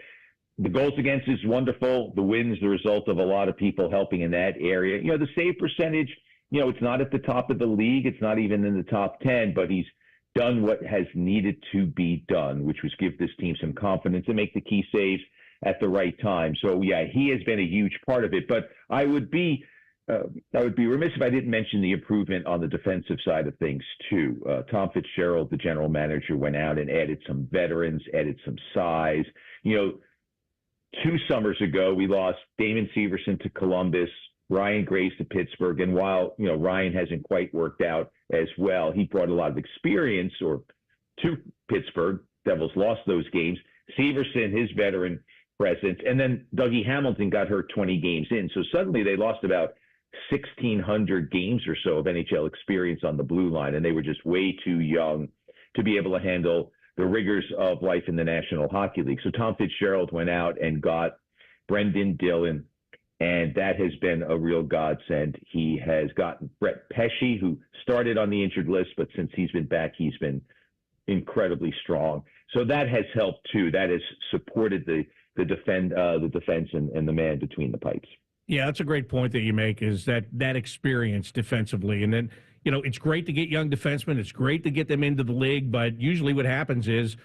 S26: the goals against is wonderful. The win's the result of a lot of people helping in that area. The save percentage, it's not at the top of the league. It's not even in the top 10, but he's done what has needed to be done, which was give this team some confidence and make the key saves at the right time. So, yeah, he has been a huge part of it. But I would be remiss if I didn't mention the improvement on the defensive side of things, too. Tom Fitzgerald, the general manager, went out and added some veterans, added some size. 2 summers ago, we lost Damon Severson to Columbus, Ryan Graves to Pittsburgh. And while, Ryan hasn't quite worked out as well, he brought a lot of experience to Pittsburgh. Devils lost those games. Severson, his veteran presence. And then Dougie Hamilton got hurt 20 games in. So suddenly they lost about 1,600 games or so of NHL experience on the blue line. And they were just way too young to be able to handle the rigors of life in the National Hockey League. So Tom Fitzgerald went out and got Brendan Dillon, and that has been a real godsend. He has gotten Brett Pesce, who started on the injured list, but since he's been back, he's been incredibly strong. So that has helped, too. That has supported the defense and the man between the pipes.
S3: Yeah, that's a great point that you make, is that experience defensively. And then, it's great to get young defensemen. It's great to get them into the league. But usually what happens is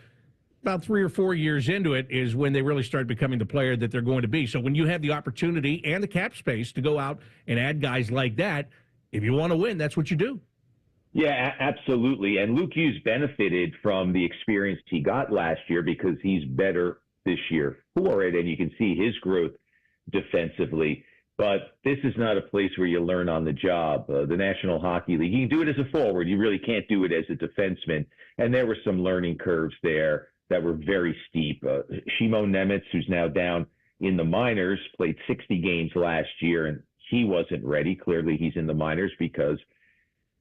S3: about 3 or 4 years into it is when they really start becoming the player that they're going to be. So when you have the opportunity and the cap space to go out and add guys like that, if you want to win, that's what you do.
S26: Yeah, absolutely. And Luke Hughes benefited from the experience he got last year because he's better this year for it. And you can see his growth defensively. But this is not a place where you learn on the job. The National Hockey League, you can do it as a forward. You really can't do it as a defenseman. And there were some learning curves there that were very steep. Shimon Nemitz, who's now down in the minors, played 60 games last year, and he wasn't ready. Clearly, he's in the minors because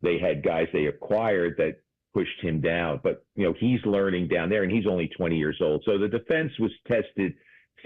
S26: they had guys they acquired that pushed him down. But, he's learning down there, and he's only 20 years old. So the defense was tested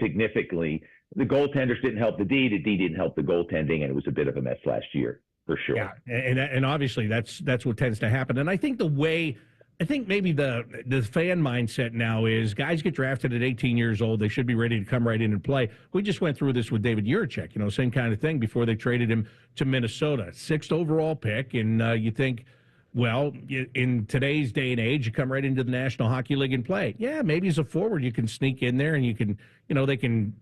S26: significantly. The goaltenders didn't help the D didn't help the goaltending, and it was a bit of a mess last year, for sure.
S3: Yeah, and obviously that's what tends to happen. And I think maybe the fan mindset now is guys get drafted at 18 years old. They should be ready to come right in and play. We just went through this with David Jiricek, same kind of thing before they traded him to Minnesota. 6th overall pick, and you think, well, in today's day and age, you come right into the National Hockey League and play. Yeah, maybe as a forward you can sneak in there and you can, they can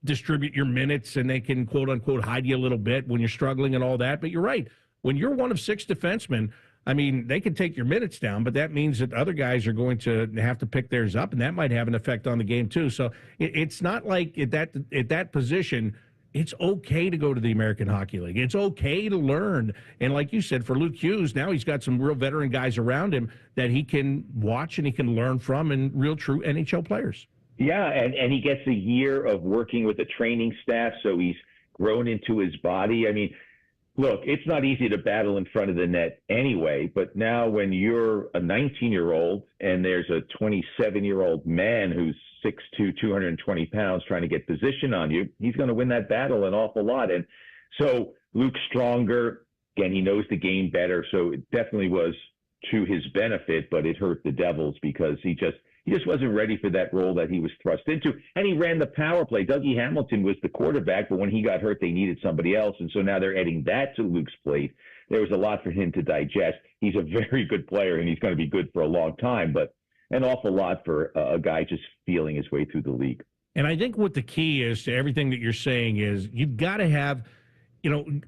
S3: distribute your minutes and they can, quote unquote, hide you a little bit when you're struggling and all that. But you're right. When you're one of 6 defensemen, I mean, they can take your minutes down, but that means that other guys are going to have to pick theirs up, and that might have an effect on the game too. So it's not like at that position, it's okay to go to the American Hockey League. It's okay to learn. And like you said, for Luke Hughes, now he's got some real veteran guys around him that he can watch and he can learn from, and real true NHL players.
S26: Yeah, and he gets a year of working with the training staff, so he's grown into his body. I mean, Look, it's not easy to battle in front of the net anyway, but now when you're a 19-year-old and there's a 27-year-old man who's 6'2", 220 pounds trying to get position on you, he's going to win that battle an awful lot. And so Luke's stronger. Again, he knows the game better, so it definitely was to his benefit, but it hurt the Devils because he just wasn't ready for that role that he was thrust into. And he ran the power play. Dougie Hamilton was the quarterback, but when he got hurt, they needed somebody else. And so now they're adding that to Luke's plate. There was a lot for him to digest. He's a very good player, and he's going to be good for a long time, but an awful lot for a guy just feeling his way through the league.
S3: And I think what the key is to everything that you're saying is you've got to have,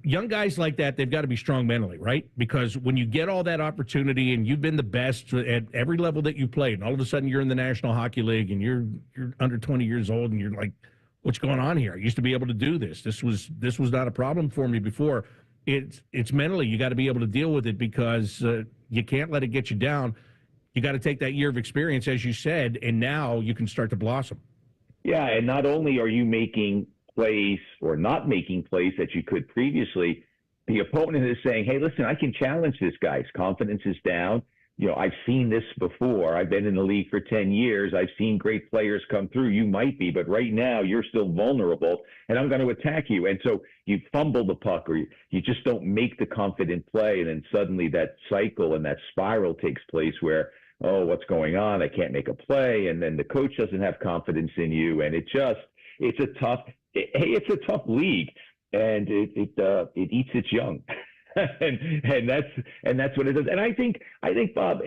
S3: young guys like that, they've got to be strong mentally, right? Because when you get all that opportunity and you've been the best at every level that you played, and all of a sudden you're in the National Hockey League and you're under 20 years old and you're like, what's going on here? I used to be able to do this. This was not a problem for me before. It's mentally, you got to be able to deal with it because you can't let it get you down. You got to take that year of experience, as you said, and now you can start to blossom.
S26: Yeah, and not only are you making plays or not making plays that you could previously, the opponent is saying, hey, listen, I can challenge this guy. His confidence is down. I've seen this before. I've been in the league for 10 years. I've seen great players come through. You might be, but right now you're still vulnerable, and I'm going to attack you. And so you fumble the puck or you just don't make the confident play, and then suddenly that cycle and that spiral takes place where, oh, what's going on? I can't make a play, and then the coach doesn't have confidence in you, and it's a tough league, and it eats its young, and that's what it does. And I think Bob,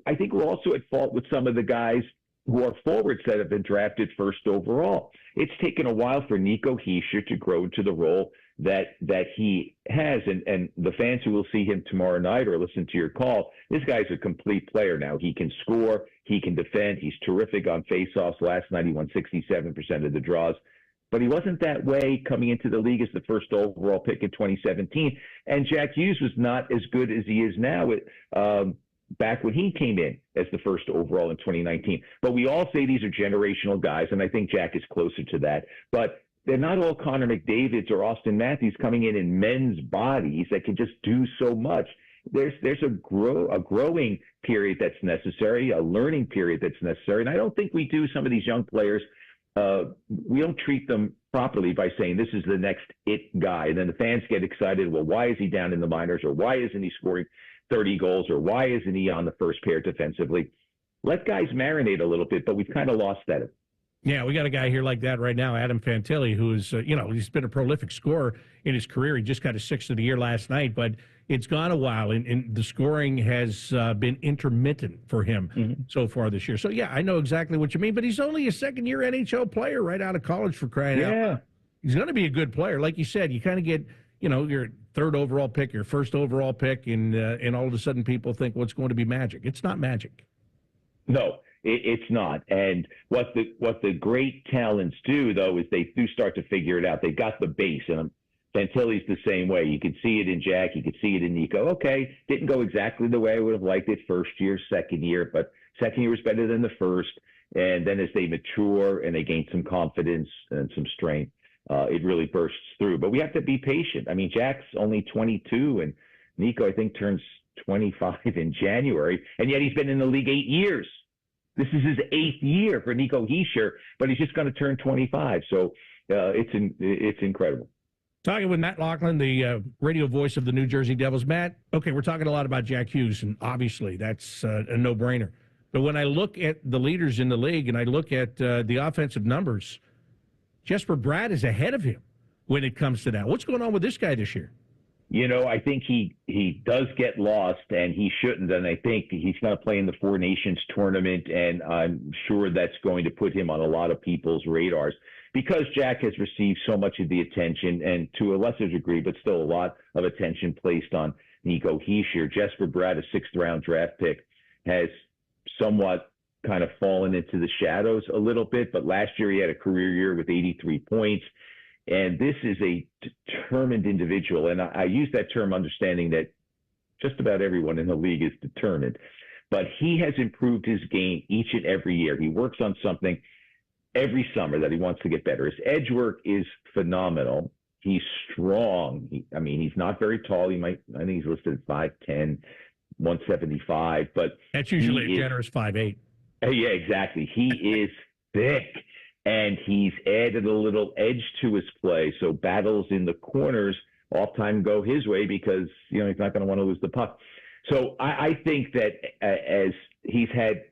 S26: I think we're also at fault with some of the guys who are forwards that have been drafted first overall. It's taken a while for Nico Hischier to grow into the role that he has, and the fans who will see him tomorrow night or listen to your call, this guy's a complete player now. He can score, he can defend, he's terrific on faceoffs. Last night he won 67% of the draws. But he wasn't that way coming into the league as the first overall pick in 2017. And Jack Hughes was not as good as he is now back when he came in as the first overall in 2019. But we all say these are generational guys, and I think Jack is closer to that. But they're not all Connor McDavids or Austin Matthews coming in men's bodies that can just do so much. There's a growing period that's necessary, a learning period that's necessary. And I don't think we do some of these young players. We don't treat them properly by saying this is the next it guy. And then the fans get excited. Well, why is he down in the minors? Or why isn't he scoring 30 goals? Or why isn't he on the first pair defensively? Let guys marinate a little bit, but we've kind of lost that.
S3: Yeah, we got a guy here like that right now, Adam Fantilli, who's, he's been a prolific scorer in his career. He just got his 6th of the year last night, but it's gone a while, and the scoring has been intermittent for him so far this year. So, yeah, I know exactly what you mean, but he's only a second-year NHL player right out of college for crying out. He's going to be a good player. Like you said, you kind of get, your 3rd overall pick, your 1st overall pick, and all of a sudden people think, well, it's going to be magic. It's not magic.
S26: No. It's not. And what the great talents do, though, is they do start to figure it out. They've got the base, and Fantilli's the same way. You can see it in Jack. You can see it in Nico. Okay, didn't go exactly the way I would have liked it first year, second year, but second year was better than the first. And then as they mature and they gain some confidence and some strength, it really bursts through. But we have to be patient. I mean, Jack's only 22, and Nico, I think, turns 25 in January, and yet he's been in the league 8 years. This is his 8th year for Nico Hischier, but he's just going to turn 25. So it's incredible.
S3: Talking with Matt Loughlin, the radio voice of the New Jersey Devils. Matt, okay, we're talking a lot about Jack Hughes, and obviously that's a no-brainer. But when I look at the leaders in the league and I look at the offensive numbers, Jesper Bratt is ahead of him when it comes to that. What's going on with this guy this year?
S26: I think he does get lost, and he shouldn't. And I think he's going to play in the Four Nations tournament, and I'm sure that's going to put him on a lot of people's radars because Jack has received so much of the attention, and to a lesser degree, but still a lot of attention placed on Nico Hischier. Jesper Bratt, a 6th-round draft pick, has somewhat kind of fallen into the shadows a little bit, but last year he had a career year with 83 points. And this is a determined individual. And I use that term understanding that just about everyone in the league is determined. But he has improved his game each and every year. He works on something every summer that he wants to get better. His edge work is phenomenal. He's strong. He's not very tall. I think he's listed at 5'10", 175, but
S3: that's usually a generous 5'8".
S26: Yeah, exactly. He is thick, and he's added a little edge to his play. So battles in the corners oftentimes go his way because he's not going to want to lose the puck. So I think that as he's had,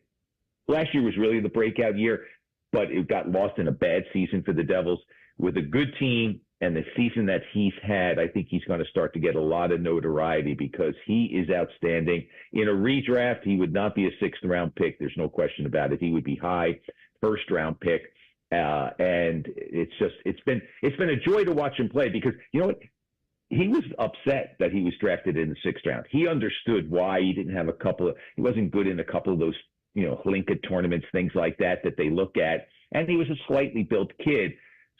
S26: last year was really the breakout year, but it got lost in a bad season for the Devils. With a good team and the season that he's had, I think he's going to start to get a lot of notoriety because he is outstanding. In a redraft, he would not be a 6th-round pick. There's no question about it. He would be high 1st-round pick. And it's been a joy to watch him play because, you know what? He was upset that he was drafted in the 6th round. He understood why he didn't have he wasn't good in a couple of those, Hlinka tournaments, things like that they look at. And he was a slightly built kid.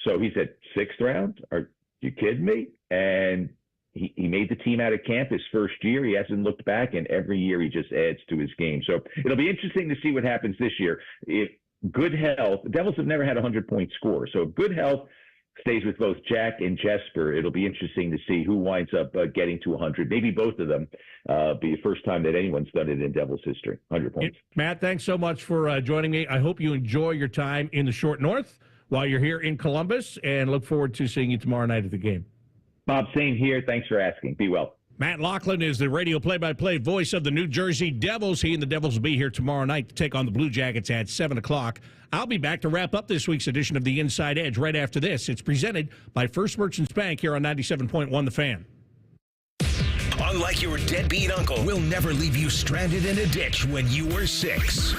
S26: So he said, 6th round? Are you kidding me? And he made the team out of camp his first year. He hasn't looked back, and every year he just adds to his game. So it'll be interesting to see what happens this year. If good health, the Devils have never had a 100-point score. So if good health stays with both Jack and Jesper, it'll be interesting to see who winds up getting to 100. Maybe both of them be the first time that anyone's done it in Devils history, 100 points.
S3: Matt, thanks so much for joining me. I hope you enjoy your time in the Short North while you're here in Columbus, and look forward to seeing you tomorrow night at the game.
S26: Bob, same here. Thanks for asking. Be well.
S3: Matt Loughlin is the radio play-by-play voice of the New Jersey Devils. He and the Devils will be here tomorrow night to take on the Blue Jackets at 7 o'clock. I'll be back to wrap up this week's edition of The Inside Edge right after this. It's presented by First Merchants Bank here on 97.1 The Fan.
S1: Unlike your deadbeat uncle, we'll never leave you stranded in a ditch when you were 6.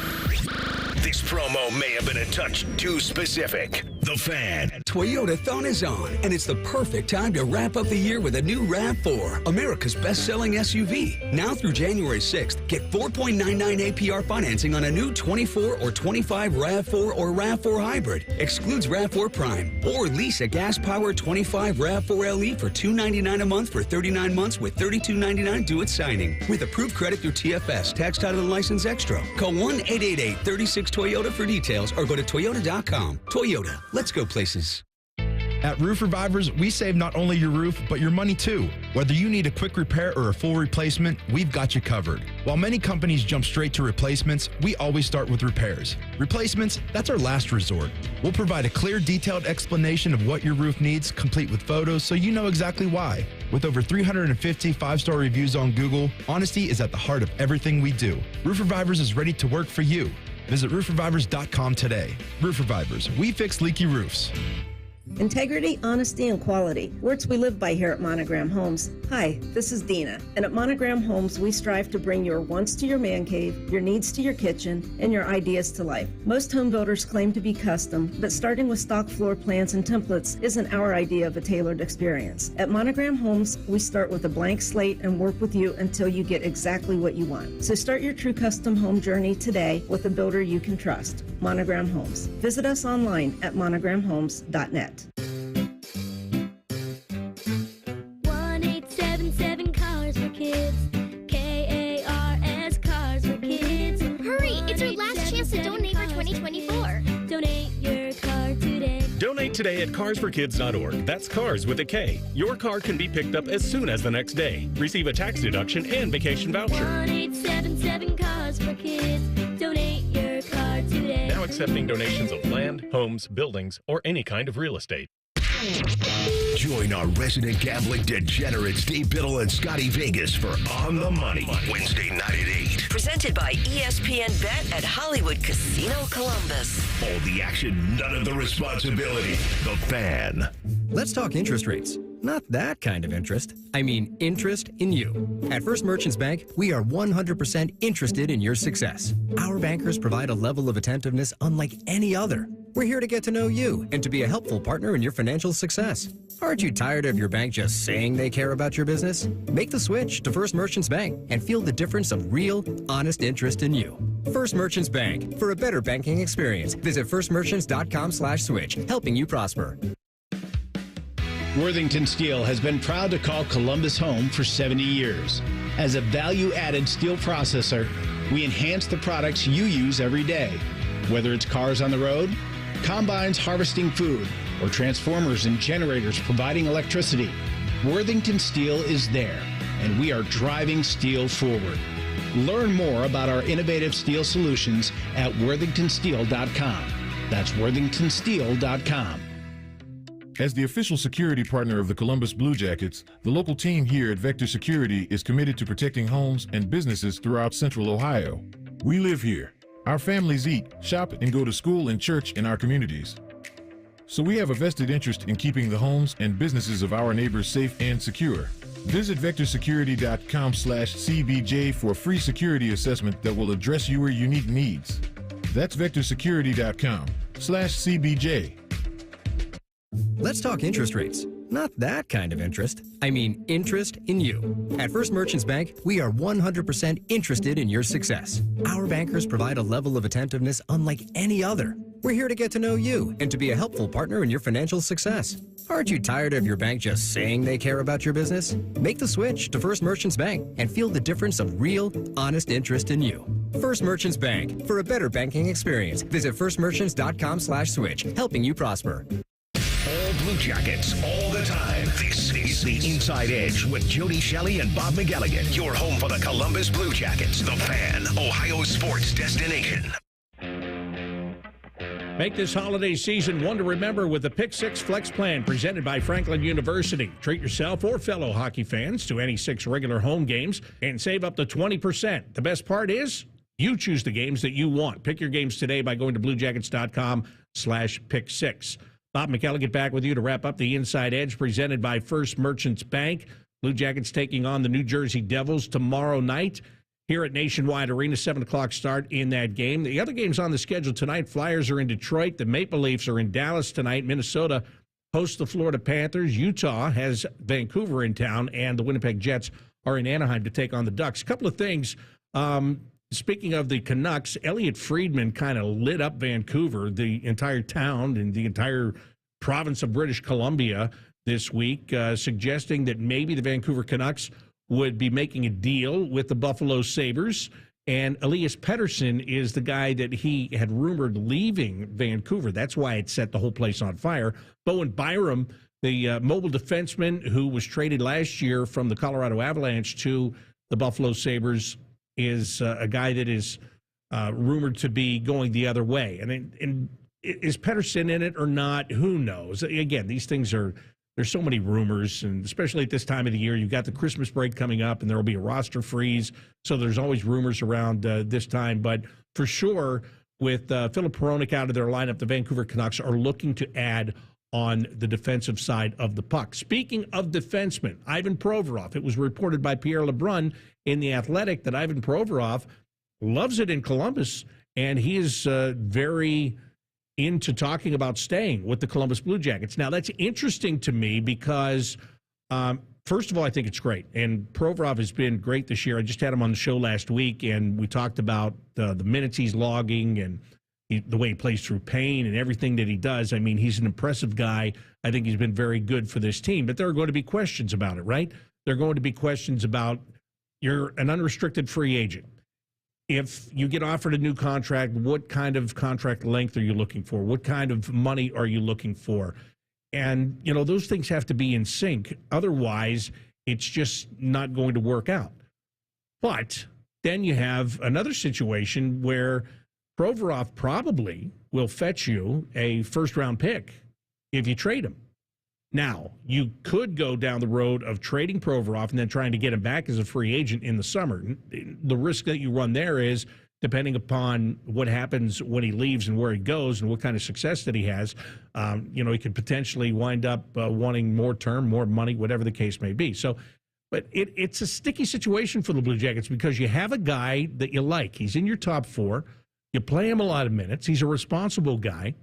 S1: This promo may have been a touch too specific. The Fan.
S5: Toyota-thon is on, and it's the perfect time to wrap up the year with a new RAV4, America's best-selling SUV. Now through January 6th, get 4.99 APR financing on a new 24 or 25 RAV4 or RAV4 Hybrid. Excludes RAV4 Prime. Or lease a gas-powered 25 RAV4 LE for $299 a month for 39 months with $32.99 due at signing. With approved credit through TFS, tax title and license extra. Call 1-888-36-TOYOTA for details or go to toyota.com. Toyota. Let's go places.
S4: At Roof Revivers, we save not only your roof, but your money too. Whether you need a quick repair or a full replacement, we've got you covered. While many companies jump straight to replacements, we always start with repairs. Replacements, that's our last resort. We'll provide a clear, detailed explanation of what your roof needs, complete with photos, so you know exactly why. With over 350 5-star reviews on Google, honesty is at the heart of everything we do. Roof Revivers is ready to work for you. Visit roofrevivers.com today. Roof Revivers, we fix leaky roofs.
S6: Integrity, honesty, and quality. Words we live by here at Monogram Homes. Hi, this is Dina, and at Monogram Homes, we strive to bring your wants to your man cave, your needs to your kitchen, and your ideas to life. Most home builders claim to be custom, but starting with stock floor plans and templates isn't our idea of a tailored experience. At Monogram Homes, we start with a blank slate and work with you until you get exactly what you want. So start your true custom home journey today with a builder you can trust. Monogram Homes. Visit us online at monogramhomes.net.
S18: 1-877 Cars for Kids. KARS Cars for Kids. Hurry! It's our last chance to donate for 2024. Donate your car today.
S7: Donate today at carsforkids.org. That's cars with a K. Your car can be picked up as soon as the next day. Receive a tax deduction and vacation voucher.
S18: 1-877 Cars for Kids. Donate your car today.
S7: Now accepting donations of land, homes, buildings, or any kind of real estate.
S1: Join our resident gambling degenerates Dave Biddle and Scotty Vegas for On the Money, Wednesday night at 8.
S15: Presented by ESPN Bet at Hollywood Casino Columbus.
S1: All the action, none of the responsibility. The Fan.
S14: Let's talk interest rates. Not that kind of interest. I mean interest in you. At First Merchants Bank, we are 100% interested in your success. Our bankers provide a level of attentiveness unlike any other. We're here to get to know you and to be a helpful partner in your financial success. Aren't you tired of your bank just saying they care about your business? Make the switch to First Merchants Bank and feel the difference of real, honest interest in you. First Merchants Bank. For a better banking experience, visit firstmerchants.com/switch, helping you prosper.
S8: Worthington Steel has been proud to call Columbus home for 70 years. As a value-added steel processor, we enhance the products you use every day. Whether it's cars on the road, combines harvesting food, or transformers and generators providing electricity, Worthington Steel is there, and we are driving steel forward. Learn more about our innovative steel solutions at worthingtonsteel.com. That's worthingtonsteel.com.
S9: As the official security partner of the Columbus Blue Jackets, the local team here at Vector Security is committed to protecting homes and businesses throughout Central Ohio. We live here. Our families eat, shop, and go to school and church in our communities. So we have a vested interest in keeping the homes and businesses of our neighbors safe and secure. Visit vectorsecurity.com/CBJ for a free security assessment that will address your unique needs. That's vectorsecurity.com/CBJ.
S14: Let's talk interest rates. Not that kind of interest. I mean, interest in you. At First Merchants Bank, we are 100% interested in your success. Our bankers provide a level of attentiveness unlike any other. We're here to get to know you and to be a helpful partner in your financial success. Aren't you tired of your bank just saying they care about your business? Make the switch to First Merchants Bank and feel the difference of real, honest interest in you. First Merchants Bank. For a better banking experience, visit firstmerchants.com/switch, helping you prosper.
S1: All Blue Jackets, all the time. This is The Inside Edge with Jody Shelley and Bob McElligott. Your home for the Columbus Blue Jackets, the Fan, Ohio sports destination.
S3: Make this holiday season one to remember with the Pick 6 Flex Plan presented by Franklin University. Treat yourself or fellow hockey fans to any 6 regular home games and save up to 20%. The best part is you choose the games that you want. Pick your games today by going to bluejackets.com/pick6. Bob McElligott back with you to wrap up the Inside Edge presented by First Merchants Bank. Blue Jackets taking on the New Jersey Devils tomorrow night here at Nationwide Arena, 7 o'clock start in that game. The other games on the schedule tonight, Flyers are in Detroit. The Maple Leafs are in Dallas tonight. Minnesota hosts the Florida Panthers. Utah has Vancouver in town, and the Winnipeg Jets are in Anaheim to take on the Ducks. A couple of things. Speaking of the Canucks, Elliot Friedman kind of lit up Vancouver, the entire town and the entire province of British Columbia this week, suggesting that maybe the Vancouver Canucks would be making a deal with the Buffalo Sabres. And Elias Pettersson is the guy that he had rumored leaving Vancouver. That's why it set the whole place on fire. Bowen Byram, the mobile defenseman who was traded last year from the Colorado Avalanche to the Buffalo Sabres, is a guy that is rumored to be going the other way. And is Pettersson in it or not? Who knows? Again, these things there's so many rumors, and especially at this time of the year, you've got the Christmas break coming up, and there will be a roster freeze. So there's always rumors around this time. But for sure, with Philip Hronek out of their lineup, the Vancouver Canucks are looking to add on the defensive side of the puck. Speaking of defensemen, Ivan Provorov, it was reported by Pierre LeBrun in The Athletic that Ivan Provorov loves it in Columbus, and he is very into talking about staying with the Columbus Blue Jackets. Now, that's interesting to me because, first of all, I think it's great, and Provorov has been great this year. I just had him on the show last week, and we talked about the minutes he's logging and the way he plays through pain and everything that he does. I mean, he's an impressive guy. I think he's been very good for this team. But there are going to be questions about it, right? There are going to be questions about you're an unrestricted free agent. If you get offered a new contract, what kind of contract length are you looking for? What kind of money are you looking for? And, you know, those things have to be in sync. Otherwise, it's just not going to work out. But then you have another situation where Provorov probably will fetch you a first-round pick if you trade him. Now, you could go down the road of trading Provorov and then trying to get him back as a free agent in the summer. The risk that you run there is, depending upon what happens when he leaves and where he goes and what kind of success that he has, he could potentially wind up wanting more term, more money, whatever the case may be. So, but it's a sticky situation for the Blue Jackets because you have a guy that you like. He's in your top 4. You play him a lot of minutes. He's a responsible guy,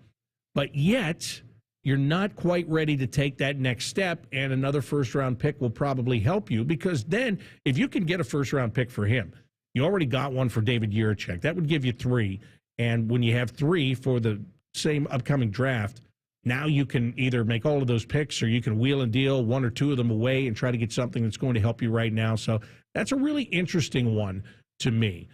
S3: but yet you're not quite ready to take that next step, and another first-round pick will probably help you because then if you can get a first-round pick for him, you already got one for David Jiricek. That would give you 3, and when you have 3 for the same upcoming draft, now you can either make all of those picks or you can wheel and deal 1 or 2 of them away and try to get something that's going to help you right now. So that's a really interesting one to me.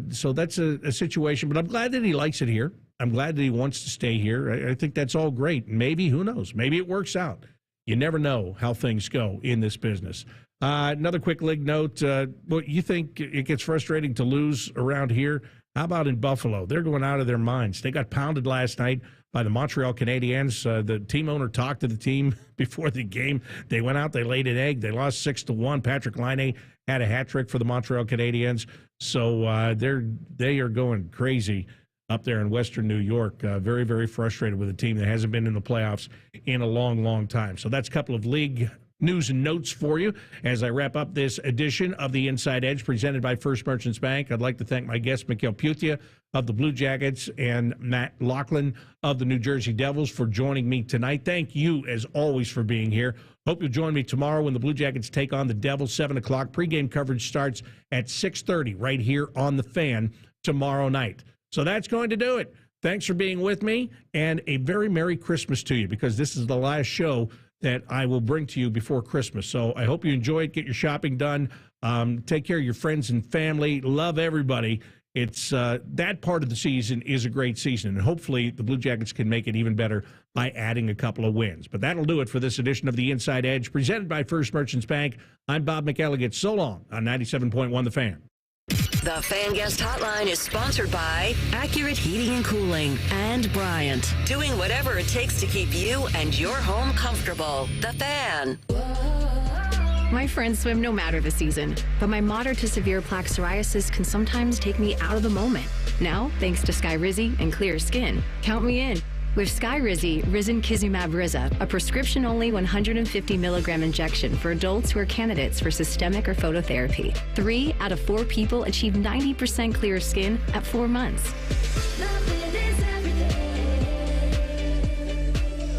S3: So that's a situation, but I'm glad that he likes it here. I'm glad that he wants to stay here. I think that's all great. Maybe, who knows? Maybe it works out. You never know how things go in this business. Another quick league note. You think it gets frustrating to lose around here? How about in Buffalo? They're going out of their minds. They got pounded last night by the Montreal Canadiens. The team owner talked to the team before the game. They went out, they laid an egg. They lost 6-1. Patrick Laine had a hat trick for the Montreal Canadiens. So they are going crazy up there in Western New York. Very, very frustrated with a team that hasn't been in the playoffs in a long, long time. So that's a couple of league news and notes for you as I wrap up this edition of the Inside Edge presented by First Merchants Bank. I'd like to thank my guests, Mikhail Putia of the Blue Jackets and Matt Loughlin of the New Jersey Devils for joining me tonight. Thank you, as always, for being here. Hope you'll join me tomorrow when the Blue Jackets take on the Devils, 7 o'clock. Pregame coverage starts at 6:30 right here on The Fan tomorrow night. So that's going to do it. Thanks for being with me, and a very Merry Christmas to you, because this is the last show that I will bring to you before Christmas. So I hope you enjoy it. Get your shopping done. Take care of your friends and family. Love everybody. It's that part of the season is a great season, and hopefully the Blue Jackets can make it even better by adding a couple of wins. But that'll do it for this edition of the Inside Edge, presented by First Merchants Bank. I'm Bob McElligott. So long on 97.1 The Fan.
S15: The Fan Guest Hotline is sponsored by Accurate Heating and Cooling and Bryant, doing whatever it takes to keep you and your home comfortable. The Fan.
S20: My friends swim no matter the season, but my moderate to severe plaque psoriasis can sometimes take me out of the moment. Now, thanks to Skyrizi and Clear Skin, count me in. With Skyrizi, Risankizumab Riza, a prescription-only 150 milligram injection for adults who are candidates for systemic or phototherapy. 3 out of 4 people achieve 90% clear skin at 4 months.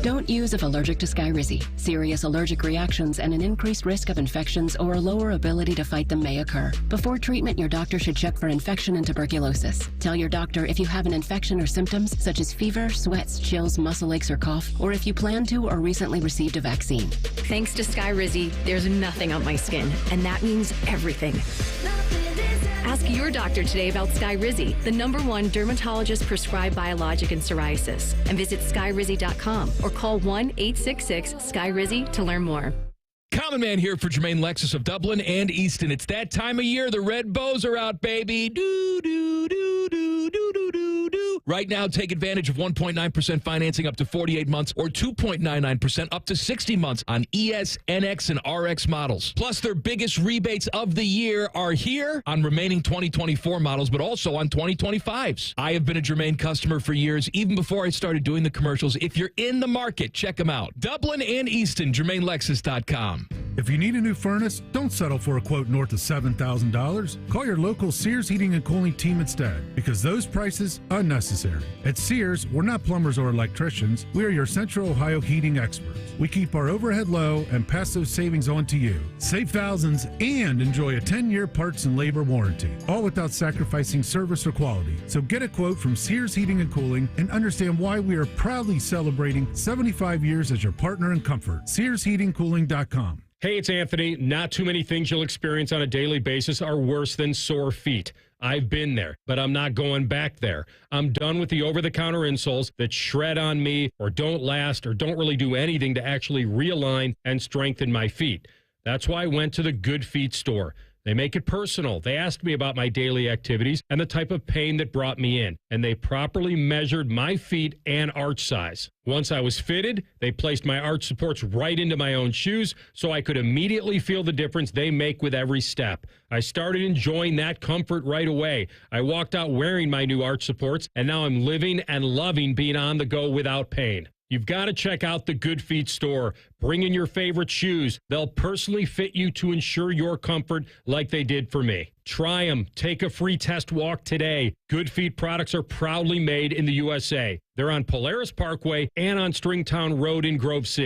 S21: Don't use if allergic to Skyrizi. Serious allergic reactions and an increased risk of infections or a lower ability to fight them may occur. Before treatment, your doctor should check for infection and tuberculosis. Tell your doctor if you have an infection or symptoms such as fever, sweats, chills, muscle aches, or cough, or if you plan to or recently received a vaccine.
S20: Thanks to Skyrizi, there's nothing on my skin, and that means everything. Ask your doctor today about Skyrizi, the #1 dermatologist-prescribed biologic in psoriasis, and visit skyrizi.com or call 1-866-SKYRIZI to learn more.
S25: Common Man here for Jermaine Lexus of Dublin and Easton. It's that time of year. The red bows are out, baby. Do, do, do, do, do, do, do, do. Right now, take advantage of 1.9% financing up to 48 months or 2.99% up to 60 months on ES, NX, and RX models. Plus, their biggest rebates of the year are here on remaining 2024 models, but also on 2025s. I have been a Jermaine customer for years, even before I started doing the commercials. If you're in the market, check them out. Dublin and Easton, JermaineLexus.com.
S11: If you need a new furnace, don't settle for a quote north of $7,000. Call your local Sears Heating and Cooling team instead, because those prices are unnecessary. At Sears, we're not plumbers or electricians. We are your Central Ohio heating experts. We keep our overhead low and pass those savings on to you. Save thousands and enjoy a 10-year parts and labor warranty, all without sacrificing service or quality. So get a quote from Sears Heating and Cooling and understand why we are proudly celebrating 75 years as your partner in comfort. SearsHeatingCooling.com.
S23: Hey, it's Anthony. Not too many things you'll experience on a daily basis are worse than sore feet. I've been there, but I'm not going back there. I'm done with the over-the-counter insoles that shred on me or don't last or don't really do anything to actually realign and strengthen my feet. That's why I went to the Good Feet store. They make it personal. They asked me about my daily activities and the type of pain that brought me in, and they properly measured my feet and arch size. Once I was fitted, they placed my arch supports right into my own shoes so I could immediately feel the difference they make with every step. I started enjoying that comfort right away. I walked out wearing my new arch supports, and now I'm living and loving being on the go without pain. You've got to check out the Good Feet store. Bring in your favorite shoes. They'll personally fit you to ensure your comfort like they did for me. Try them. Take a free test walk today. Good Feet products are proudly made in the USA. They're on Polaris Parkway and on Stringtown Road in Grove City.